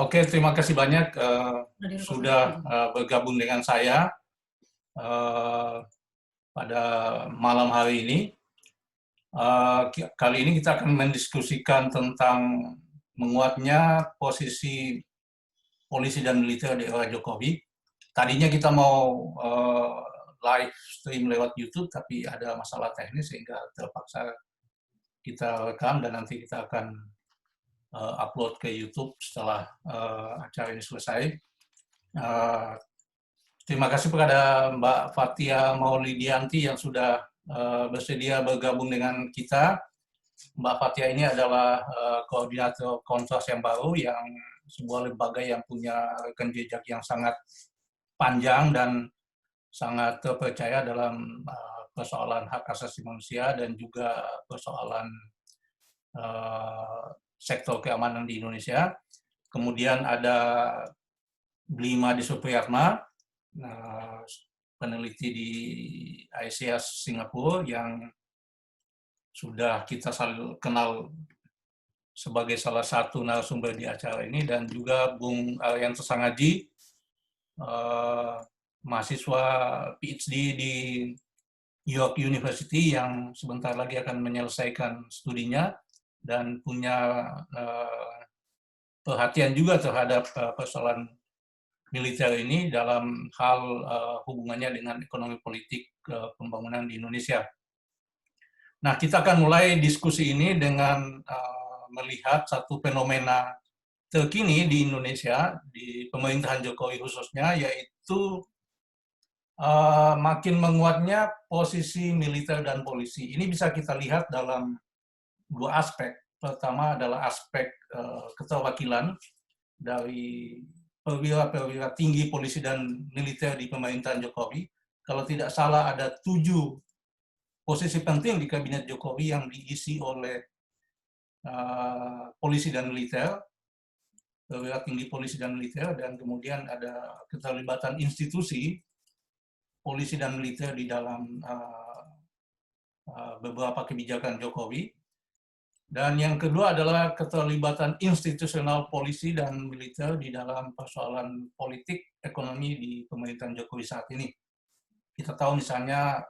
Oke, terima kasih banyak sudah bergabung dengan saya pada malam hari ini. Kali ini kita akan mendiskusikan tentang menguatnya posisi polisi dan militer di era Jokowi. Tadinya kita mau live stream lewat YouTube, tapi ada masalah teknis sehingga terpaksa kita rekam dan nanti kita akan upload ke YouTube setelah acara ini selesai. Terima kasih kepada Mbak Fathia Maulidianti yang sudah bersedia bergabung dengan kita. Mbak Fathia ini adalah koordinator Kontras yang baru, yang sebuah lembaga yang punya rekam jejak yang sangat panjang dan sangat terpercaya dalam persoalan hak asasi manusia dan juga persoalan sektor keamanan di Indonesia. Kemudian ada Blima Disopriyatma, peneliti di ICS Singapura yang sudah kita kenal sebagai salah satu narasumber di acara ini, dan juga Bung Aryan Sesangaji, mahasiswa PhD di York University yang sebentar lagi akan menyelesaikan studinya dan punya perhatian juga terhadap persoalan militer ini dalam hal hubungannya dengan ekonomi politik pembangunan di Indonesia. Nah, kita akan mulai diskusi ini dengan melihat satu fenomena terkini di Indonesia, di pemerintahan Jokowi khususnya, yaitu makin menguatnya posisi militer dan polisi. Ini bisa kita lihat dalam dua aspek. Pertama adalah aspek keterwakilan dari perwira-perwira tinggi polisi dan militer di pemerintahan Jokowi. Kalau tidak salah ada 7 posisi penting di kabinet Jokowi yang diisi oleh polisi dan militer, perwira tinggi polisi dan militer, dan kemudian ada keterlibatan institusi polisi dan militer di dalam beberapa kebijakan Jokowi. Dan yang kedua adalah keterlibatan institusional polisi dan militer di dalam persoalan politik ekonomi di pemerintahan Jokowi saat ini. Kita tahu misalnya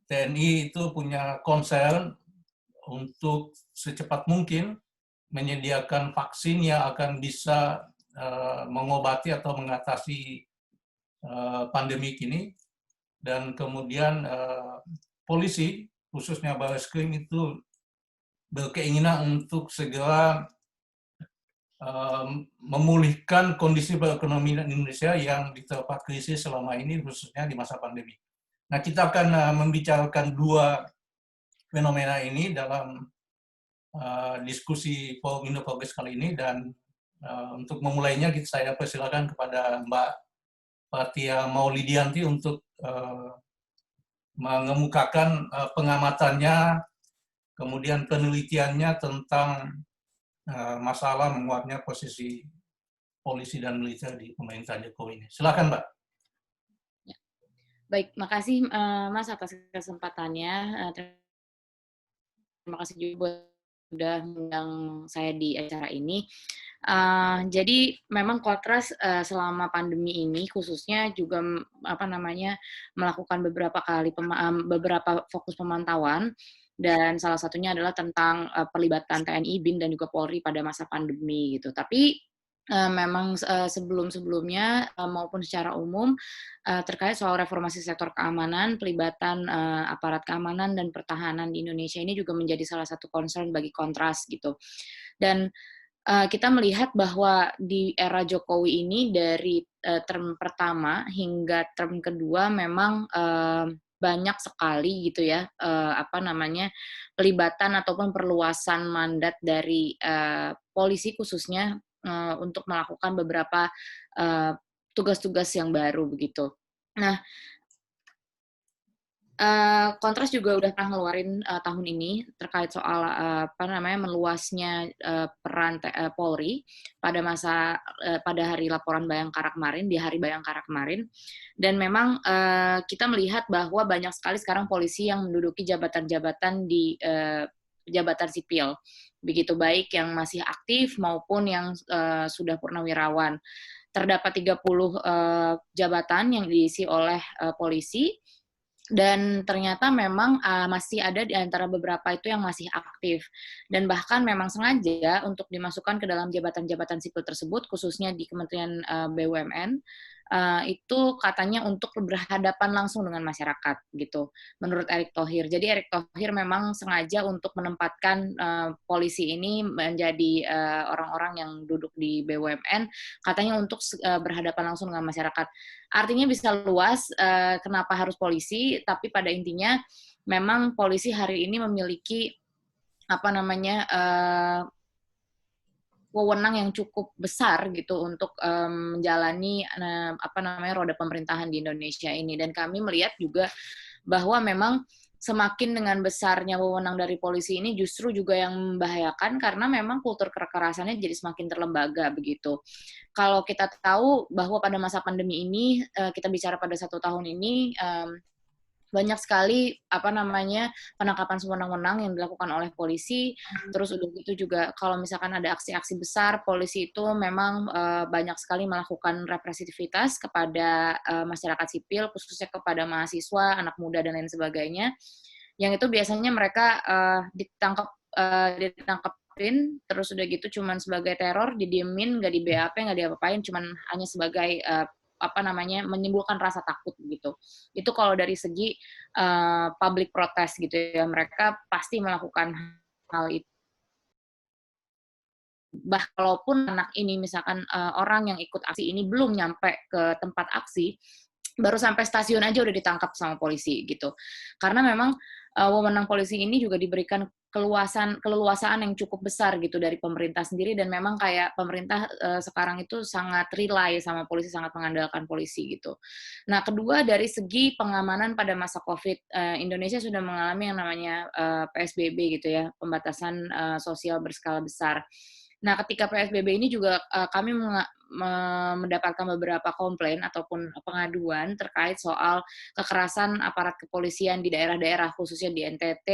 TNI itu punya concern untuk secepat mungkin menyediakan vaksin yang akan bisa mengobati atau mengatasi pandemi ini. Dan kemudian polisi, khususnya Barreskrim, itu berkeinginan untuk segera memulihkan kondisi perekonomian Indonesia yang diterpa krisis selama ini, khususnya di masa pandemi. Nah, kita akan membicarakan dua fenomena ini dalam diskusi Forum Indo Progress kali ini, dan untuk memulainya saya persilakan kepada Mbak Fathia Maulidianti untuk mengemukakan pengamatannya, kemudian penelitiannya tentang masalah menguatnya posisi polisi dan militer di pemerintahan Jokowi ini. Silakan, Mbak. Baik, makasih Mas atas kesempatannya. Terima kasih juga buat sudah mengundang saya di acara ini. Jadi memang Kontras selama pandemi ini khususnya juga melakukan beberapa fokus pemantauan, dan salah satunya adalah tentang perlibatan TNI, BIN, dan juga Polri pada masa pandemi gitu. Tapi memang sebelum-sebelumnya maupun secara umum terkait soal reformasi sektor keamanan, pelibatan aparat keamanan dan pertahanan di Indonesia ini juga menjadi salah satu concern bagi Kontras gitu. Dan kita melihat bahwa di era Jokowi ini dari term pertama hingga term kedua memang banyak sekali gitu ya pelibatan ataupun perluasan mandat dari polisi khususnya untuk melakukan beberapa tugas-tugas yang baru begitu. Nah, Kontras juga udah pernah ngeluarin tahun ini terkait soal meluasnya peran Polri pada hari laporan Bayangkara kemarin, di hari Bayangkara kemarin, dan memang kita melihat bahwa banyak sekali sekarang polisi yang menduduki jabatan-jabatan di jabatan sipil. begitu baik yang masih aktif maupun yang sudah purnawirawan. Terdapat 30 jabatan yang diisi oleh polisi, dan ternyata memang masih ada di antara beberapa itu yang masih aktif. Dan bahkan memang sengaja untuk dimasukkan ke dalam jabatan-jabatan sipil tersebut, khususnya di Kementerian BUMN, itu katanya untuk berhadapan langsung dengan masyarakat, gitu, menurut Erick Thohir. Jadi Erick Thohir memang sengaja untuk menempatkan polisi ini menjadi orang-orang yang duduk di BUMN, katanya untuk berhadapan langsung dengan masyarakat. Artinya bisa luas kenapa harus polisi, tapi pada intinya memang polisi hari ini memiliki wewenang yang cukup besar gitu untuk menjalani roda pemerintahan di Indonesia ini. Dan kami melihat juga bahwa memang semakin dengan besarnya wewenang dari polisi ini justru juga yang membahayakan karena memang kultur kekerasannya jadi semakin terlembaga begitu. Kalau kita tahu bahwa pada masa pandemi ini, kita bicara pada 1 tahun ini, banyak sekali penangkapan sewenang-wenang yang dilakukan oleh polisi. Terus udah gitu juga kalau misalkan ada aksi-aksi besar, polisi itu memang banyak sekali melakukan represitivitas kepada masyarakat sipil, khususnya kepada mahasiswa, anak muda dan lain sebagainya. Yang itu biasanya mereka ditangkapin, terus udah gitu cuman sebagai teror, didiemin, nggak di BAP, nggak diapa-apain, cuman hanya sebagai menimbulkan rasa takut gitu. Itu kalau dari segi public protest gitu ya, mereka pasti melakukan hal itu. Walaupun anak ini misalkan orang yang ikut aksi ini belum nyampe ke tempat aksi, baru sampai stasiun aja udah ditangkap sama polisi gitu. Karena memang wewenang polisi ini juga diberikan keleluasaan yang cukup besar gitu dari pemerintah sendiri, dan memang kayak pemerintah sekarang itu sangat rely sama polisi, sangat mengandalkan polisi gitu. Nah, kedua dari segi pengamanan pada masa COVID, Indonesia sudah mengalami yang namanya PSBB gitu ya, pembatasan sosial berskala besar. Nah, ketika PSBB ini juga kami mendapatkan beberapa komplain ataupun pengaduan terkait soal kekerasan aparat kepolisian di daerah-daerah, khususnya di NTT,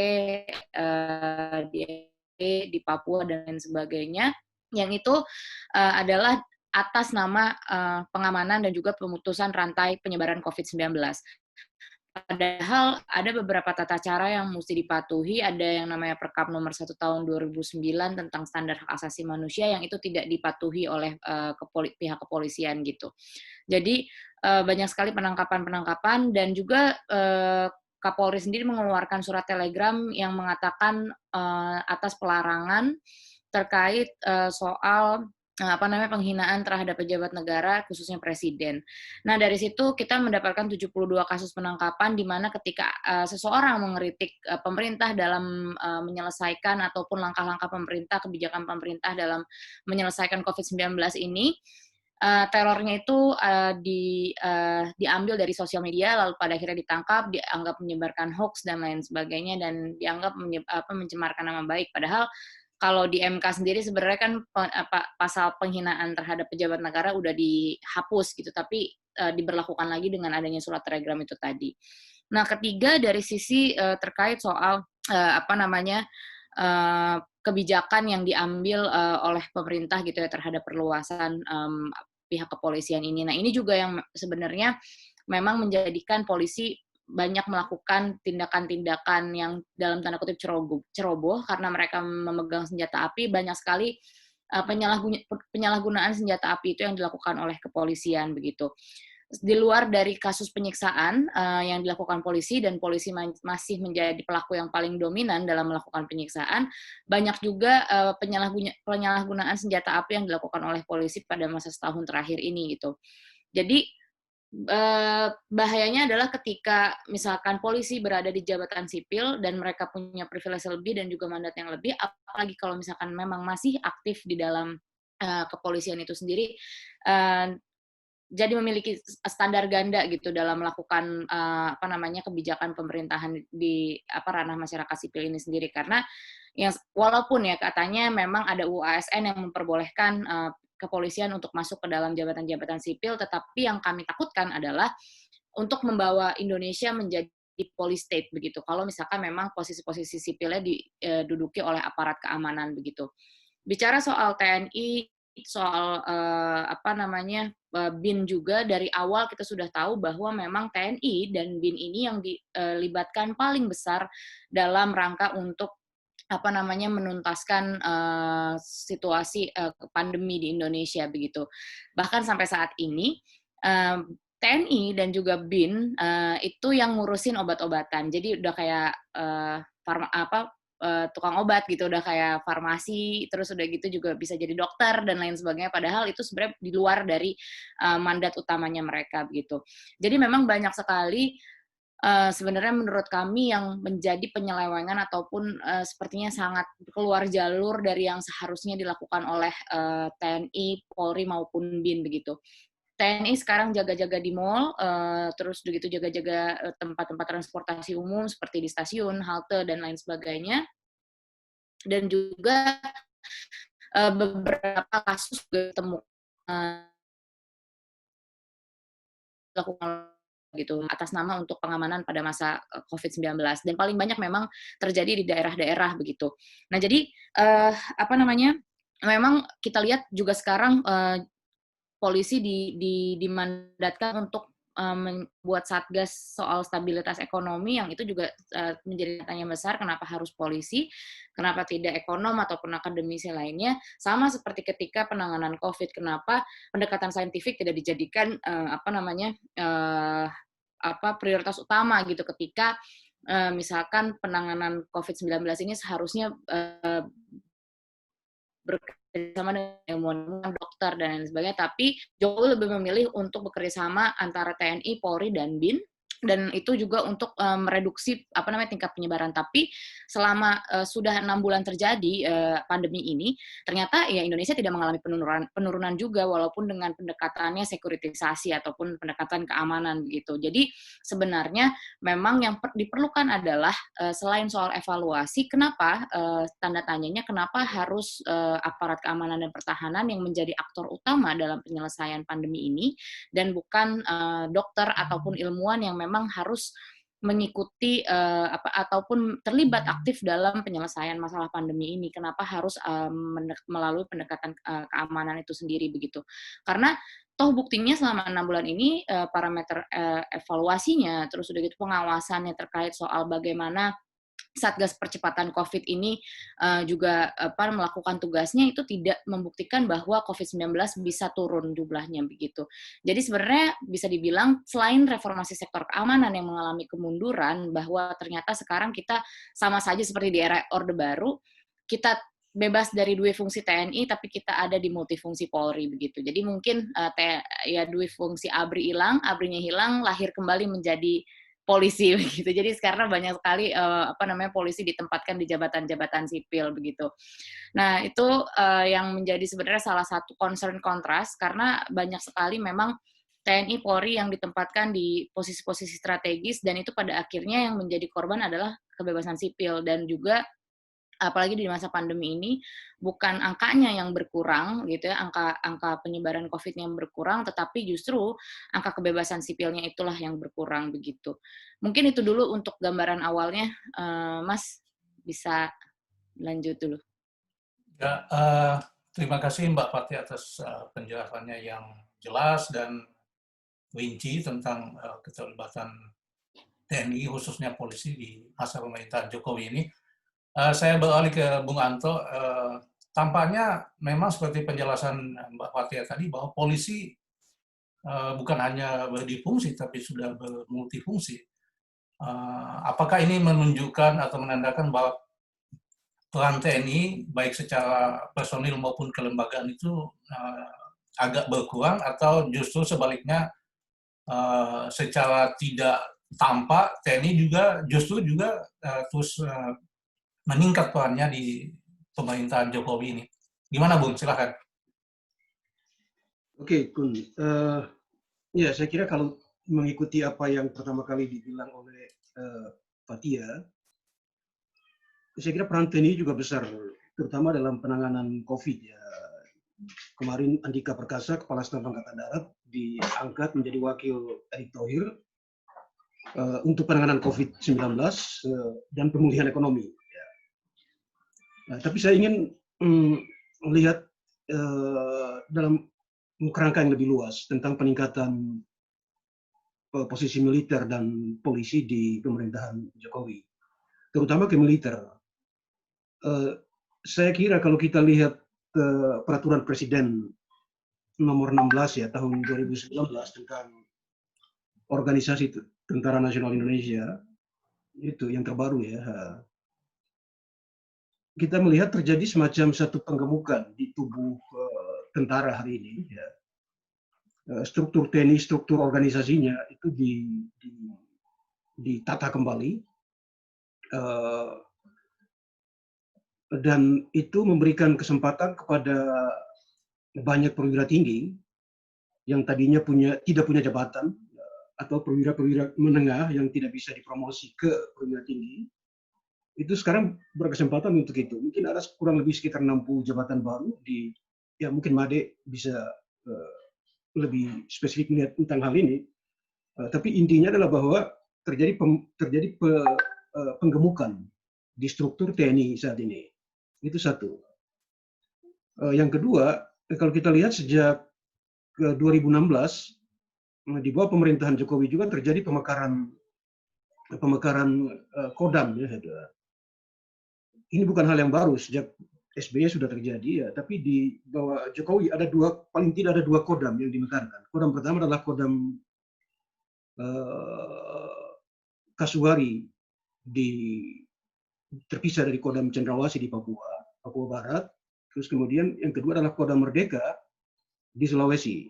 di Papua, dan lain sebagainya, yang itu adalah atas nama pengamanan dan juga pemutusan rantai penyebaran COVID-19. Padahal ada beberapa tata cara yang mesti dipatuhi, ada yang namanya Perkap nomor 1 tahun 2009 tentang standar hak asasi manusia yang itu tidak dipatuhi oleh pihak kepolisian gitu. Jadi banyak sekali penangkapan-penangkapan, dan juga Kapolri sendiri mengeluarkan surat telegram yang mengatakan atas pelarangan terkait soal penghinaan terhadap pejabat negara, khususnya presiden. Nah, dari situ kita mendapatkan 72 kasus penangkapan, di mana ketika seseorang mengkritik pemerintah dalam menyelesaikan ataupun langkah-langkah pemerintah, kebijakan pemerintah dalam menyelesaikan COVID-19 ini, terornya itu diambil dari sosial media, lalu pada akhirnya ditangkap, dianggap menyebarkan hoax dan lain sebagainya, dan dianggap mencemarkan nama baik. Padahal kalau di MK sendiri sebenarnya kan pasal penghinaan terhadap pejabat negara udah dihapus gitu, tapi diberlakukan lagi dengan adanya surat telegram itu tadi. Nah, ketiga dari sisi terkait soal kebijakan yang diambil oleh pemerintah gitu ya terhadap perluasan pihak kepolisian ini. Nah, ini juga yang sebenarnya memang menjadikan polisi banyak melakukan tindakan-tindakan yang dalam tanda kutip ceroboh karena mereka memegang senjata api. Banyak sekali penyalahgunaan senjata api itu yang dilakukan oleh kepolisian begitu. Di luar dari kasus penyiksaan yang dilakukan polisi, dan polisi masih menjadi pelaku yang paling dominan dalam melakukan penyiksaan, banyak juga penyalahgunaan senjata api yang dilakukan oleh polisi pada masa setahun terakhir ini gitu. Jadi bahayanya adalah ketika misalkan polisi berada di jabatan sipil dan mereka punya privilege lebih dan juga mandat yang lebih, apalagi kalau misalkan memang masih aktif di dalam kepolisian itu sendiri, jadi memiliki standar ganda gitu dalam melakukan kebijakan pemerintahan di ranah masyarakat sipil ini sendiri. Karena yang walaupun ya katanya memang ada UU ASN yang memperbolehkan kepolisian untuk masuk ke dalam jabatan-jabatan sipil, tetapi yang kami takutkan adalah untuk membawa Indonesia menjadi police state begitu. Kalau misalkan memang posisi-posisi sipilnya diduduki oleh aparat keamanan begitu. Bicara soal TNI, soal apa namanya BIN juga dari awal kita sudah tahu bahwa memang TNI dan BIN ini yang dilibatkan paling besar dalam rangka untuk apa namanya menuntaskan situasi pandemi di Indonesia begitu. Bahkan sampai saat ini TNI dan juga BIN itu yang ngurusin obat-obatan. Jadi udah kayak tukang obat gitu, udah kayak farmasi, terus udah gitu juga bisa jadi dokter dan lain sebagainya. Padahal itu sebenarnya di luar dari mandat utamanya mereka begitu. Jadi memang banyak sekali sebenarnya menurut kami yang menjadi penyelewengan ataupun sepertinya sangat keluar jalur dari yang seharusnya dilakukan oleh TNI, Polri maupun BIN begitu. TNI sekarang jaga-jaga di mall, terus begitu jaga-jaga tempat-tempat transportasi umum seperti di stasiun, halte, dan lain sebagainya. Dan juga beberapa kasus juga ditemukan dilakukan gitu atas nama untuk pengamanan pada masa COVID-19 dan paling banyak memang terjadi di daerah-daerah begitu. Nah jadi apa namanya memang kita lihat juga sekarang polisi dimandatkan untuk membuat satgas soal stabilitas ekonomi yang itu juga menjadi pertanyaan besar kenapa harus polisi, kenapa tidak ekonom ataupun akademisi lainnya, sama seperti ketika penanganan COVID, kenapa pendekatan saintifik tidak dijadikan apa namanya prioritas utama gitu ketika misalkan penanganan COVID-19 ini seharusnya bekerjasama dengan ilmuwan dokter dan lain sebagainya, tapi jauh lebih memilih untuk bekerjasama antara TNI, Polri, dan BIN, dan itu juga untuk mereduksi apa namanya tingkat penyebaran. Tapi selama sudah 6 bulan terjadi pandemi ini, ternyata ya Indonesia tidak mengalami penurunan juga walaupun dengan pendekatannya sekuritisasi ataupun pendekatan keamanan begitu. Jadi sebenarnya memang yang diperlukan adalah selain soal evaluasi, kenapa tanda tanyanya kenapa harus aparat keamanan dan pertahanan yang menjadi aktor utama dalam penyelesaian pandemi ini dan bukan dokter ataupun ilmuwan yang memang harus mengikuti ataupun terlibat aktif dalam penyelesaian masalah pandemi ini. Kenapa harus melalui pendekatan keamanan itu sendiri begitu? Karena toh buktinya selama 6 bulan ini parameter evaluasinya, terus udah gitu pengawasannya terkait soal bagaimana Satgas Percepatan COVID ini juga melakukan tugasnya itu tidak membuktikan bahwa COVID-19 bisa turun jumlahnya begitu. Jadi sebenarnya bisa dibilang selain reformasi sektor keamanan yang mengalami kemunduran, bahwa ternyata sekarang kita sama saja seperti di era Orde Baru, kita bebas dari dua fungsi TNI tapi kita ada di multifungsi Polri begitu. Jadi mungkin ya dua fungsi ABRI hilang, ABRI-nya hilang, lahir kembali menjadi polisi begitu. Jadi sekarang banyak sekali polisi ditempatkan di jabatan-jabatan sipil begitu. Nah, itu yang menjadi sebenarnya salah satu concern kontras karena banyak sekali memang TNI Polri yang ditempatkan di posisi-posisi strategis dan itu pada akhirnya yang menjadi korban adalah kebebasan sipil dan juga apalagi di masa pandemi ini bukan angkanya yang berkurang gitu ya, angka penyebaran COVID yang berkurang, tetapi justru angka kebebasan sipilnya itulah yang berkurang begitu. Mungkin itu dulu untuk gambaran awalnya, Mas bisa lanjut dulu. Ya, terima kasih Mbak Fatih atas penjelasannya yang jelas dan rinci tentang keterlibatan TNI khususnya polisi di masa pemerintahan Jokowi ini. Saya beralih ke Bung Anto. Tampaknya memang seperti penjelasan Mbak Fatia tadi bahwa polisi bukan hanya berdifungsi tapi sudah bermultifungsi. Apakah ini menunjukkan atau menandakan bahwa peran TNI baik secara personil maupun kelembagaan itu agak berkurang atau justru sebaliknya secara tidak tampak TNI justru juga terus meningkat perannya di pemerintahan Jokowi ini. Gimana Bung? Silahkan. Oke, Kun. Ya, saya kira kalau mengikuti apa yang pertama kali dibilang oleh Fatia, saya kira peran TNI juga besar, terutama dalam penanganan COVID. Ya. Kemarin Andika Perkasa, Kepala Staf Angkatan Darat, diangkat menjadi Wakil Erick Thohir. untuk penanganan COVID-19 dan pemulihan ekonomi. Nah, tapi saya ingin melihat dalam kerangka yang lebih luas tentang peningkatan posisi militer dan polisi di pemerintahan Jokowi, terutama ke militer. Saya kira kalau kita lihat peraturan Presiden nomor 16 ya tahun 2019 tentang organisasi Tentara Nasional Indonesia, itu yang terbaru ya, kita melihat terjadi semacam satu penggemukan di tubuh tentara hari ini. Ya. Struktur TNI, struktur organisasinya itu ditata kembali, dan itu memberikan kesempatan kepada banyak perwira tinggi yang tadinya tidak punya jabatan, atau perwira-perwira menengah yang tidak bisa dipromosi ke perwira tinggi, itu sekarang berkesempatan untuk itu. Mungkin ada kurang lebih sekitar 60 jabatan baru ya mungkin Made bisa lebih spesifik melihat tentang hal ini. Tapi intinya adalah bahwa terjadi penggemukan di struktur TNI saat ini. Itu satu. Yang kedua, kalau kita lihat sejak 2016 di bawah pemerintahan Jokowi juga terjadi pemekaran Kodam ya. Ini bukan hal yang baru, sejak SBY sudah terjadi ya, tapi di bawah Jokowi paling tidak ada dua Kodam yang dimekarkan. Kodam pertama adalah Kodam Kasuari terpisah dari Kodam Cendrawasih di Papua Barat. Terus kemudian yang kedua adalah Kodam Merdeka di Sulawesi.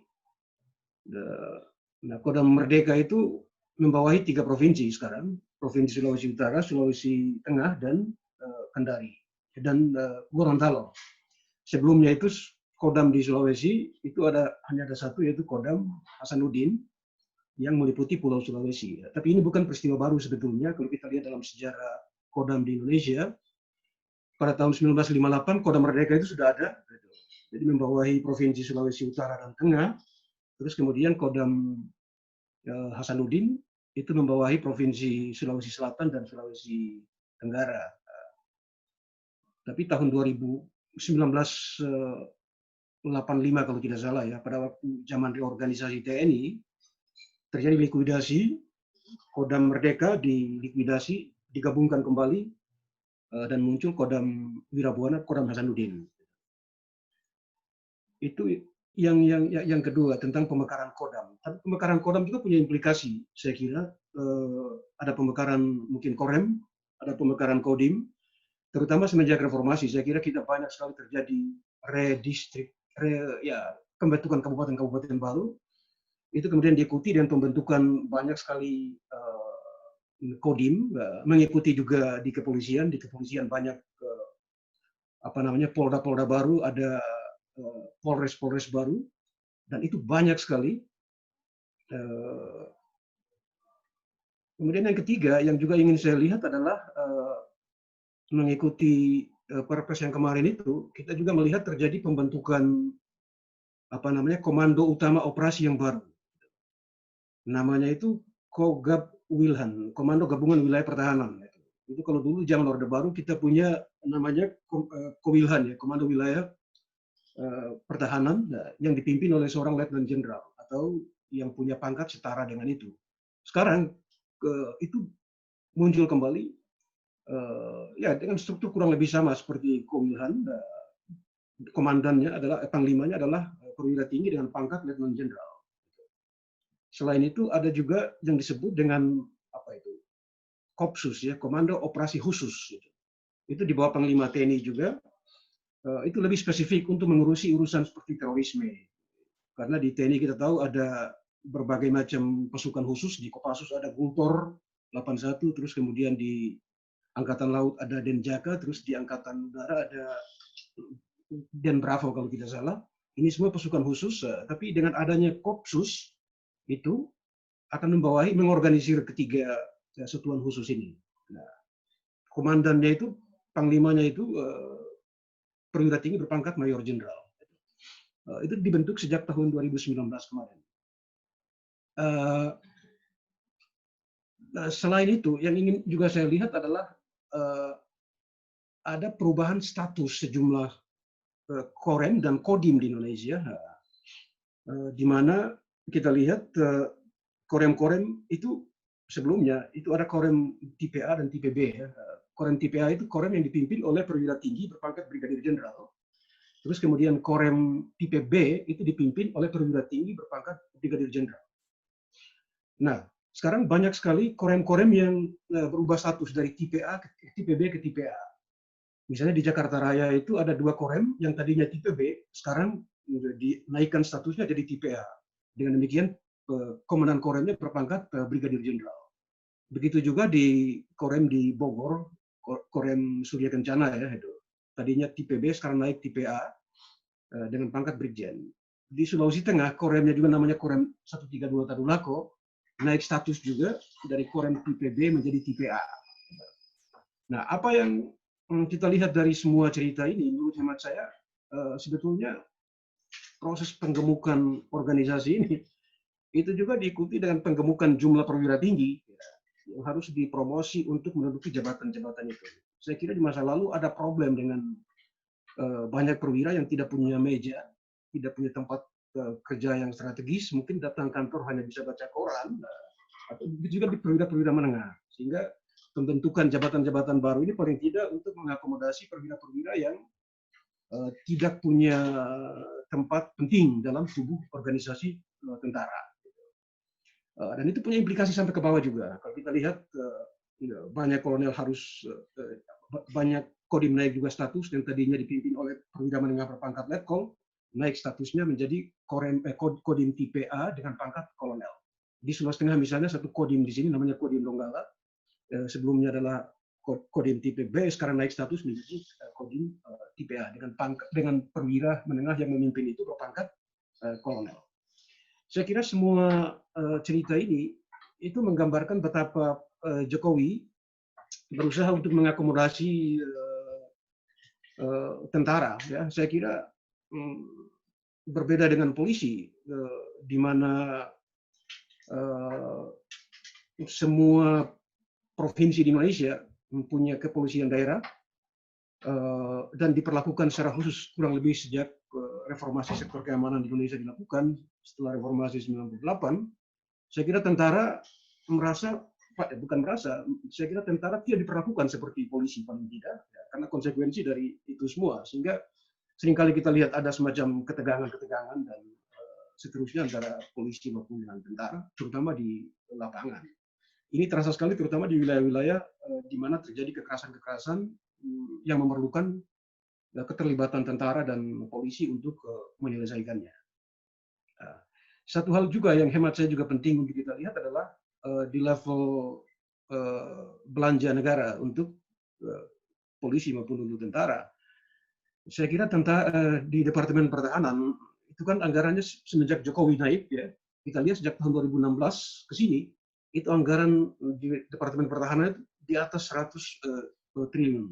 Nah, Kodam Merdeka itu membawahi 3 provinsi sekarang, Provinsi Sulawesi Utara, Sulawesi Tengah, dan Kendari, dan Gorontalo. Sebelumnya itu Kodam di Sulawesi itu hanya ada satu, yaitu Kodam Hasanuddin yang meliputi Pulau Sulawesi. Tapi ini bukan peristiwa baru sebetulnya. Kalau kita lihat dalam sejarah Kodam di Indonesia, pada tahun 1958 Kodam Merdeka itu sudah ada, jadi membawahi Provinsi Sulawesi Utara dan Tengah. Terus kemudian Kodam Hasanuddin itu membawahi Provinsi Sulawesi Selatan dan Sulawesi Tenggara. Tapi tahun 1985 kalau tidak salah ya, pada waktu zaman reorganisasi TNI, terjadi likuidasi, Kodam Merdeka dilikuidasi, digabungkan kembali, dan muncul Kodam Wirabuana, Kodam Hasanuddin. Itu yang kedua tentang pemekaran Kodam. Tapi pemekaran Kodam juga punya implikasi, saya kira. Ada pemekaran mungkin Korem, ada pemekaran Kodim, terutama semenjak reformasi. Saya kira kita banyak sekali terjadi pembentukan kabupaten-kabupaten baru. Itu kemudian diikuti dengan pembentukan banyak sekali Kodim, mengikuti juga di kepolisian. Di kepolisian banyak polda-polda baru, ada polres-polres baru, dan itu banyak sekali. Kemudian yang ketiga yang juga ingin saya lihat adalah mengikuti Perpres yang kemarin itu, kita juga melihat terjadi pembentukan Komando Utama Operasi yang baru. Namanya itu Kogab Wilhan, Komando Gabungan Wilayah Pertahanan. Itu kalau dulu zaman Orde Baru kita punya namanya Kowilhan ya, Komando Wilayah Pertahanan, yang dipimpin oleh seorang Letnan Jenderal atau yang punya pangkat setara dengan itu. Sekarang itu muncul kembali dengan struktur kurang lebih sama seperti Kowilhan. Komandannya panglimanya adalah perwira tinggi dengan pangkat Letnan Jenderal. Selain itu ada juga yang disebut dengan Kopsus ya, Komando Operasi Khusus. Itu di bawah Panglima TNI juga. Itu lebih spesifik untuk mengurusi urusan seperti terorisme. Karena di TNI kita tahu ada berbagai macam pasukan khusus. Di Kopassus ada Gultor 81, terus kemudian di Angkatan Laut ada Denjaka, terus di Angkatan Udara ada Den Bravo kalau tidak salah. Ini semua pasukan khusus, tapi dengan adanya Kopsus itu akan mengorganisir ketiga satuan khusus ini. Nah, komandannya itu, panglimanya itu perwira tinggi berpangkat Mayor Jenderal. Itu dibentuk sejak tahun 2019 kemarin. selain itu, yang ingin juga saya lihat adalah ada perubahan status sejumlah korem dan kodim di Indonesia, di mana kita lihat korem-korem itu sebelumnya itu ada korem tipe A dan tipe B. Ya. Korem tipe A itu korem yang dipimpin oleh perwira tinggi berpangkat brigadir jenderal. Terus kemudian korem tipe B itu dipimpin oleh perwira tinggi berpangkat brigadir jenderal. Nah, sekarang banyak sekali korem-korem yang berubah status dari tipe A ke tipe B ke tipe A. Misalnya di Jakarta Raya itu ada 2 korem yang tadinya tipe B, sekarang dinaikkan statusnya jadi tipe A. Dengan demikian komandan koremnya berpangkat brigadir jenderal. Begitu juga di korem di Bogor, korem Surya Kencana ya itu. Tadinya tipe B, sekarang naik tipe A dengan pangkat brigjen. Di Sulawesi Tengah koremnya juga namanya korem 132 Tadulako, naik status juga dari korem tipe B menjadi tipe A. Nah, apa yang kita lihat dari semua cerita ini, menurut hemat saya, sebetulnya proses penggemukan organisasi ini itu juga diikuti dengan penggemukan jumlah perwira tinggi yang harus dipromosi untuk menduduki jabatan-jabatan itu. Saya kira di masa lalu ada problem dengan banyak perwira yang tidak punya meja, tidak punya tempat kerja yang strategis, mungkin datang kantor hanya bisa baca koran, atau juga di perwira-perwira menengah. Sehingga pembentukan jabatan-jabatan baru ini paling tidak untuk mengakomodasi perwira-perwira yang tidak punya tempat penting dalam tubuh organisasi tentara. Dan itu punya implikasi sampai ke bawah juga. Kalau kita lihat banyak kolonel harus, banyak kodim naik juga status yang tadinya dipimpin oleh perwira menengah berpangkat letkol, naik statusnya menjadi kodim tipe A dengan pangkat kolonel. Di Sulawesi Tengah misalnya satu kodim di sini namanya kodim Donggala, sebelumnya adalah kodim tipe B, sekarang naik status menjadi kodim tipe A dengan perwira menengah yang memimpin itu berpangkat kolonel. Saya kira semua cerita ini itu menggambarkan betapa Jokowi berusaha untuk mengakomodasi tentara. Ya, saya kira berbeda dengan polisi, di mana semua provinsi di Malaysia mempunyai kepolisian daerah dan diperlakukan secara khusus kurang lebih sejak reformasi sektor keamanan di Indonesia dilakukan setelah reformasi 98. Saya kira tentara saya kira tentara tidak diperlakukan seperti polisi paling tidak, ya, karena konsekuensi dari itu semua. Sehingga seringkali kita lihat ada semacam ketegangan-ketegangan dan seterusnya antara polisi maupun dengan tentara, terutama di lapangan. Ini terasa sekali terutama di wilayah-wilayah di mana terjadi kekerasan-kekerasan yang memerlukan keterlibatan tentara dan polisi untuk menyelesaikannya. Satu hal juga yang hemat saya juga penting untuk kita lihat adalah di level belanja negara untuk polisi maupun untuk tentara. Saya kira di Departemen Pertahanan itu kan anggarannya semenjak Jokowi naik ya. Kita lihat sejak tahun 2016 ke sini itu anggaran di Departemen Pertahanan itu di atas 100 triliun.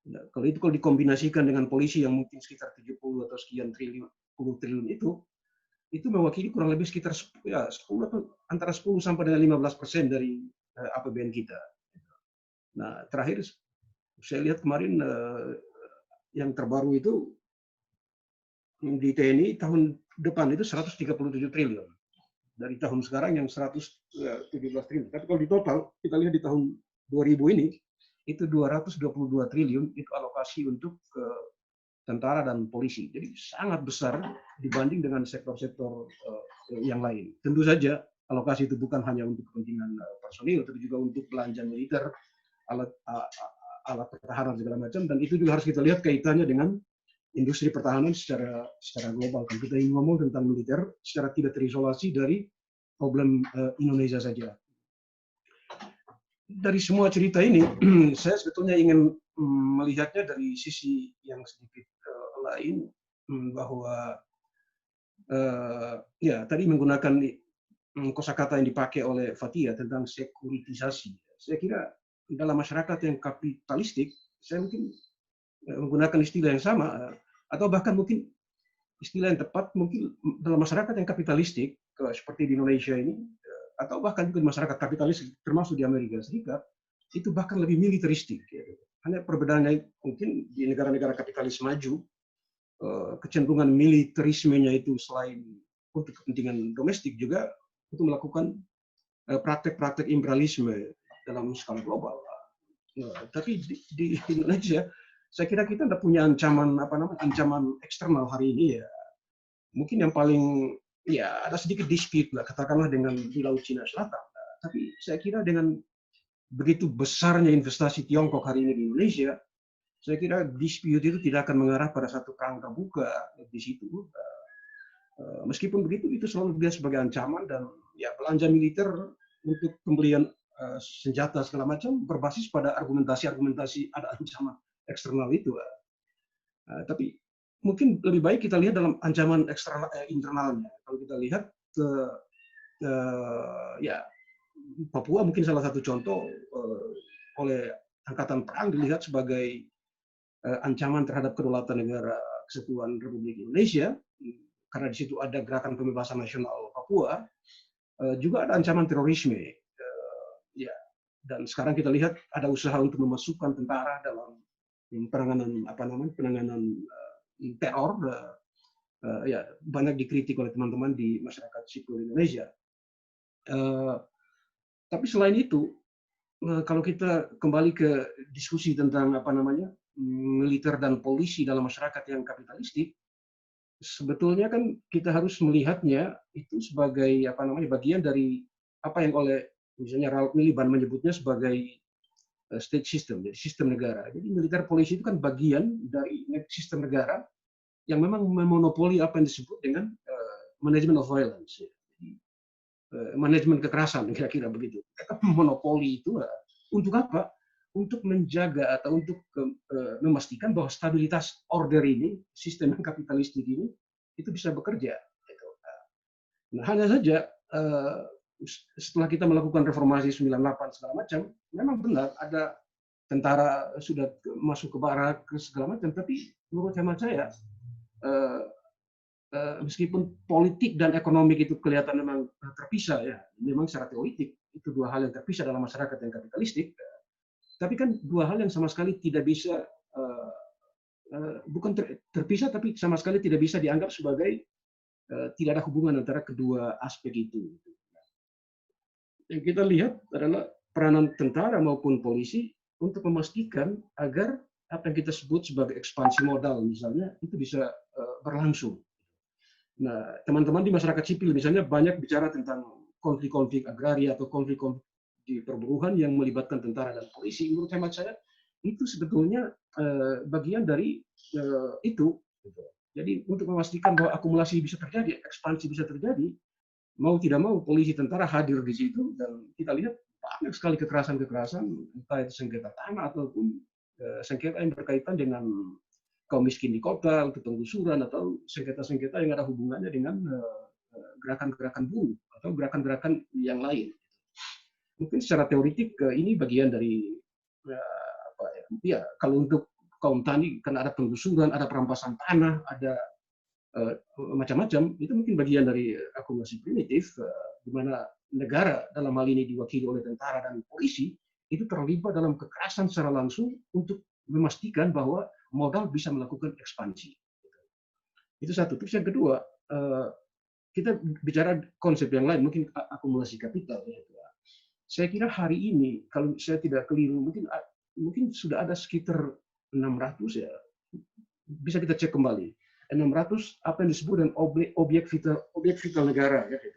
Nah, kalau dikombinasikan dengan polisi yang mungkin sekitar 70 atau sekian triliun, 10 triliun itu mewakili kurang lebih sekitar 10 atau antara 10 sampai dengan 15% dari APBN kita. Nah, terakhir saya lihat kemarin yang terbaru itu di TNI tahun depan itu 137 triliun. Dari tahun sekarang yang 117 triliun. Tapi kalau di total kita lihat di tahun 2000 ini itu 222 triliun itu alokasi untuk tentara dan polisi. Jadi sangat besar dibanding dengan sektor-sektor yang lain. Tentu saja alokasi itu bukan hanya untuk kepentingan personil, tapi juga untuk belanja militer, alat pertahanan segala macam. Dan itu juga harus kita lihat kaitannya dengan industri pertahanan secara global. Kalau kita ingin ngomong tentang militer, secara tidak terisolasi dari problem Indonesia saja. Dari semua cerita ini, saya sebetulnya ingin melihatnya dari sisi yang sedikit lain, bahwa ya tadi menggunakan kosakata yang dipakai oleh Fathia tentang sekuritisasi. Saya kira dalam masyarakat yang kapitalistik, saya mungkin menggunakan istilah yang sama, atau bahkan mungkin istilah yang tepat mungkin dalam masyarakat yang kapitalistik seperti di Indonesia ini, atau bahkan juga di masyarakat kapitalis termasuk di Amerika Serikat itu bahkan lebih militeristik. Ya. Hanya perbedaannya mungkin di negara-negara kapitalis maju kecenderungan militerismenya itu selain untuk kepentingan domestik juga untuk melakukan praktek-praktek imperialisme dalam skala global. Tapi di Indonesia, saya kira kita tidak punya ancaman eksternal hari ini ya. Mungkin yang paling ya ada sedikit dispute lah, katakanlah dengan di Laut Cina Selatan. Tapi saya kira dengan begitu besarnya investasi Tiongkok hari ini di Indonesia, saya kira dispute itu tidak akan mengarah pada satu perang terbuka di situ. Meskipun begitu, itu selalu dilihat sebagai ancaman dan ya belanja militer untuk pembelian senjata segala macam berbasis pada argumentasi ada ancaman eksternal itu. Tapi mungkin lebih baik kita lihat dalam ancaman eksternal internalnya. Kalau kita lihat ya Papua mungkin salah satu contoh oleh angkatan perang dilihat sebagai ancaman terhadap kedaulatan negara Kesatuan Republik Indonesia, karena di situ ada gerakan pembebasan nasional Papua, juga ada ancaman terorisme. Ya, dan sekarang kita lihat ada usaha untuk memasukkan tentara dalam penanganan teror. Ya, banyak dikritik oleh teman-teman di masyarakat sipil Indonesia. Tapi selain itu, kalau kita kembali ke diskusi tentang militer dan polisi dalam masyarakat yang kapitalistik, sebetulnya kan kita harus melihatnya itu sebagai bagian dari apa yang oleh misalnya Ralph Miliband menyebutnya sebagai state system, sistem negara. Jadi militer polisi itu kan bagian dari sistem negara yang memang memonopoli apa yang disebut dengan management of violence, manajemen kekerasan, kira-kira begitu. Mereka monopoli itu untuk apa? Untuk menjaga atau untuk memastikan bahwa stabilitas order ini, sistem yang kapitalistik ini, itu bisa bekerja. Nah, hanya saja setelah kita melakukan reformasi 98 segala macam, memang benar ada tentara sudah masuk ke barak segala macam, tapi menurut hemat saya, meskipun politik dan ekonomi itu kelihatan memang terpisah ya, memang secara teoritik itu dua hal yang terpisah dalam masyarakat yang kapitalistik. Tapi kan dua hal yang sama sekali tidak bisa, bukan terpisah, tapi sama sekali tidak bisa dianggap sebagai tidak ada hubungan antara kedua aspek itu. Yang kita lihat adalah peranan tentara maupun polisi untuk memastikan agar apa yang kita sebut sebagai ekspansi modal misalnya itu bisa berlangsung. Nah, teman-teman di masyarakat sipil misalnya banyak bicara tentang konflik-konflik agraria atau konflik-konflik di perburuan yang melibatkan tentara dan polisi. Menurut hemat saya itu sebetulnya bagian dari itu. Jadi untuk memastikan bahwa akumulasi bisa terjadi, ekspansi bisa terjadi, mau tidak mau polisi tentara hadir di situ dan kita lihat banyak sekali kekerasan-kekerasan, entah itu sengketa tanah ataupun sengketa yang berkaitan dengan kaum miskin di kota, untuk penggusuran atau sengketa-sengketa yang ada hubungannya dengan gerakan-gerakan buruh atau gerakan-gerakan yang lain. Mungkin secara teoritik ini bagian dari kalau untuk kaum tani karena ada penggusuran, ada perampasan tanah, ada macam-macam, itu mungkin bagian dari akumulasi primitif di mana negara dalam hal ini diwakili oleh tentara dan polisi itu terlibat dalam kekerasan secara langsung untuk memastikan bahwa modal bisa melakukan ekspansi. Itu satu. Terus yang kedua, kita bicara konsep yang lain, mungkin akumulasi kapital. Saya kira hari ini, kalau saya tidak keliru, mungkin sudah ada sekitar 600 ya, bisa kita cek kembali. 600 apa yang disebut dengan objek vital negara. Ya, gitu.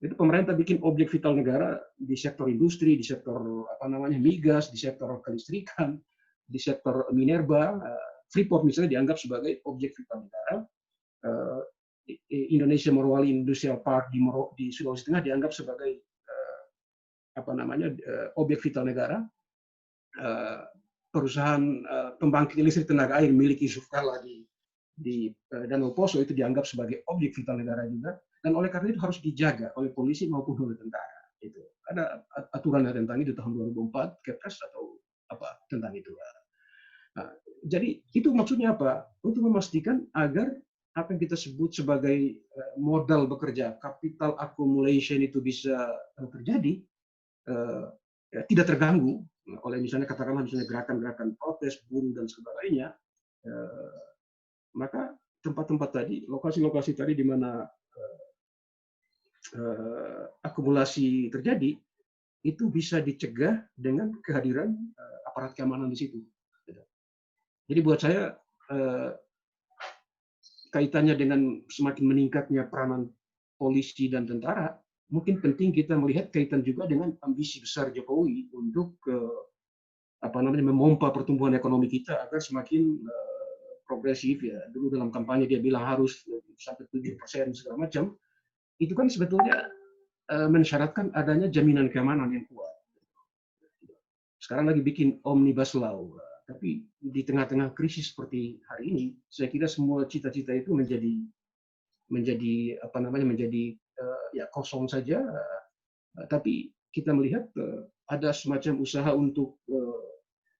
Itu pemerintah bikin objek vital negara di sektor industri, di sektor migas, di sektor kelistrikan, di sektor minerba. Freeport misalnya dianggap sebagai objek vital negara. Indonesia Morowali Industrial Park di Sulawesi Tengah dianggap sebagai objek vital negara. Perusahaan pembangkit listrik tenaga air milik Yusuf Kalla di Danau Poso itu dianggap sebagai objek vital negara juga, dan oleh karena itu harus dijaga oleh polisi maupun oleh tentara. Itu ada aturan tentang itu tahun 2004 Kepres atau apa tentang itu. Nah, jadi itu maksudnya apa? Untuk memastikan agar apa yang kita sebut sebagai modal bekerja, capital accumulation itu bisa terjadi, ya, tidak terganggu oleh misalnya katakanlah misalnya gerakan-gerakan protes buruh dan sebagainya, maka tempat-tempat tadi, lokasi-lokasi tadi di mana akumulasi terjadi itu bisa dicegah dengan kehadiran aparat keamanan di situ. Jadi buat saya kaitannya dengan semakin meningkatnya peranan polisi dan tentara, mungkin penting kita melihat kaitan juga dengan ambisi besar Jokowi untuk memompa pertumbuhan ekonomi kita agar semakin progresif ya. Dulu dalam kampanye dia bilang harus sampai 7% segala macam. Itu kan sebetulnya mensyaratkan adanya jaminan keamanan yang kuat. Sekarang lagi bikin omnibus law, tapi di tengah-tengah krisis seperti hari ini, saya kira semua cita-cita itu menjadi ya kosong saja. Tapi kita melihat ada semacam usaha untuk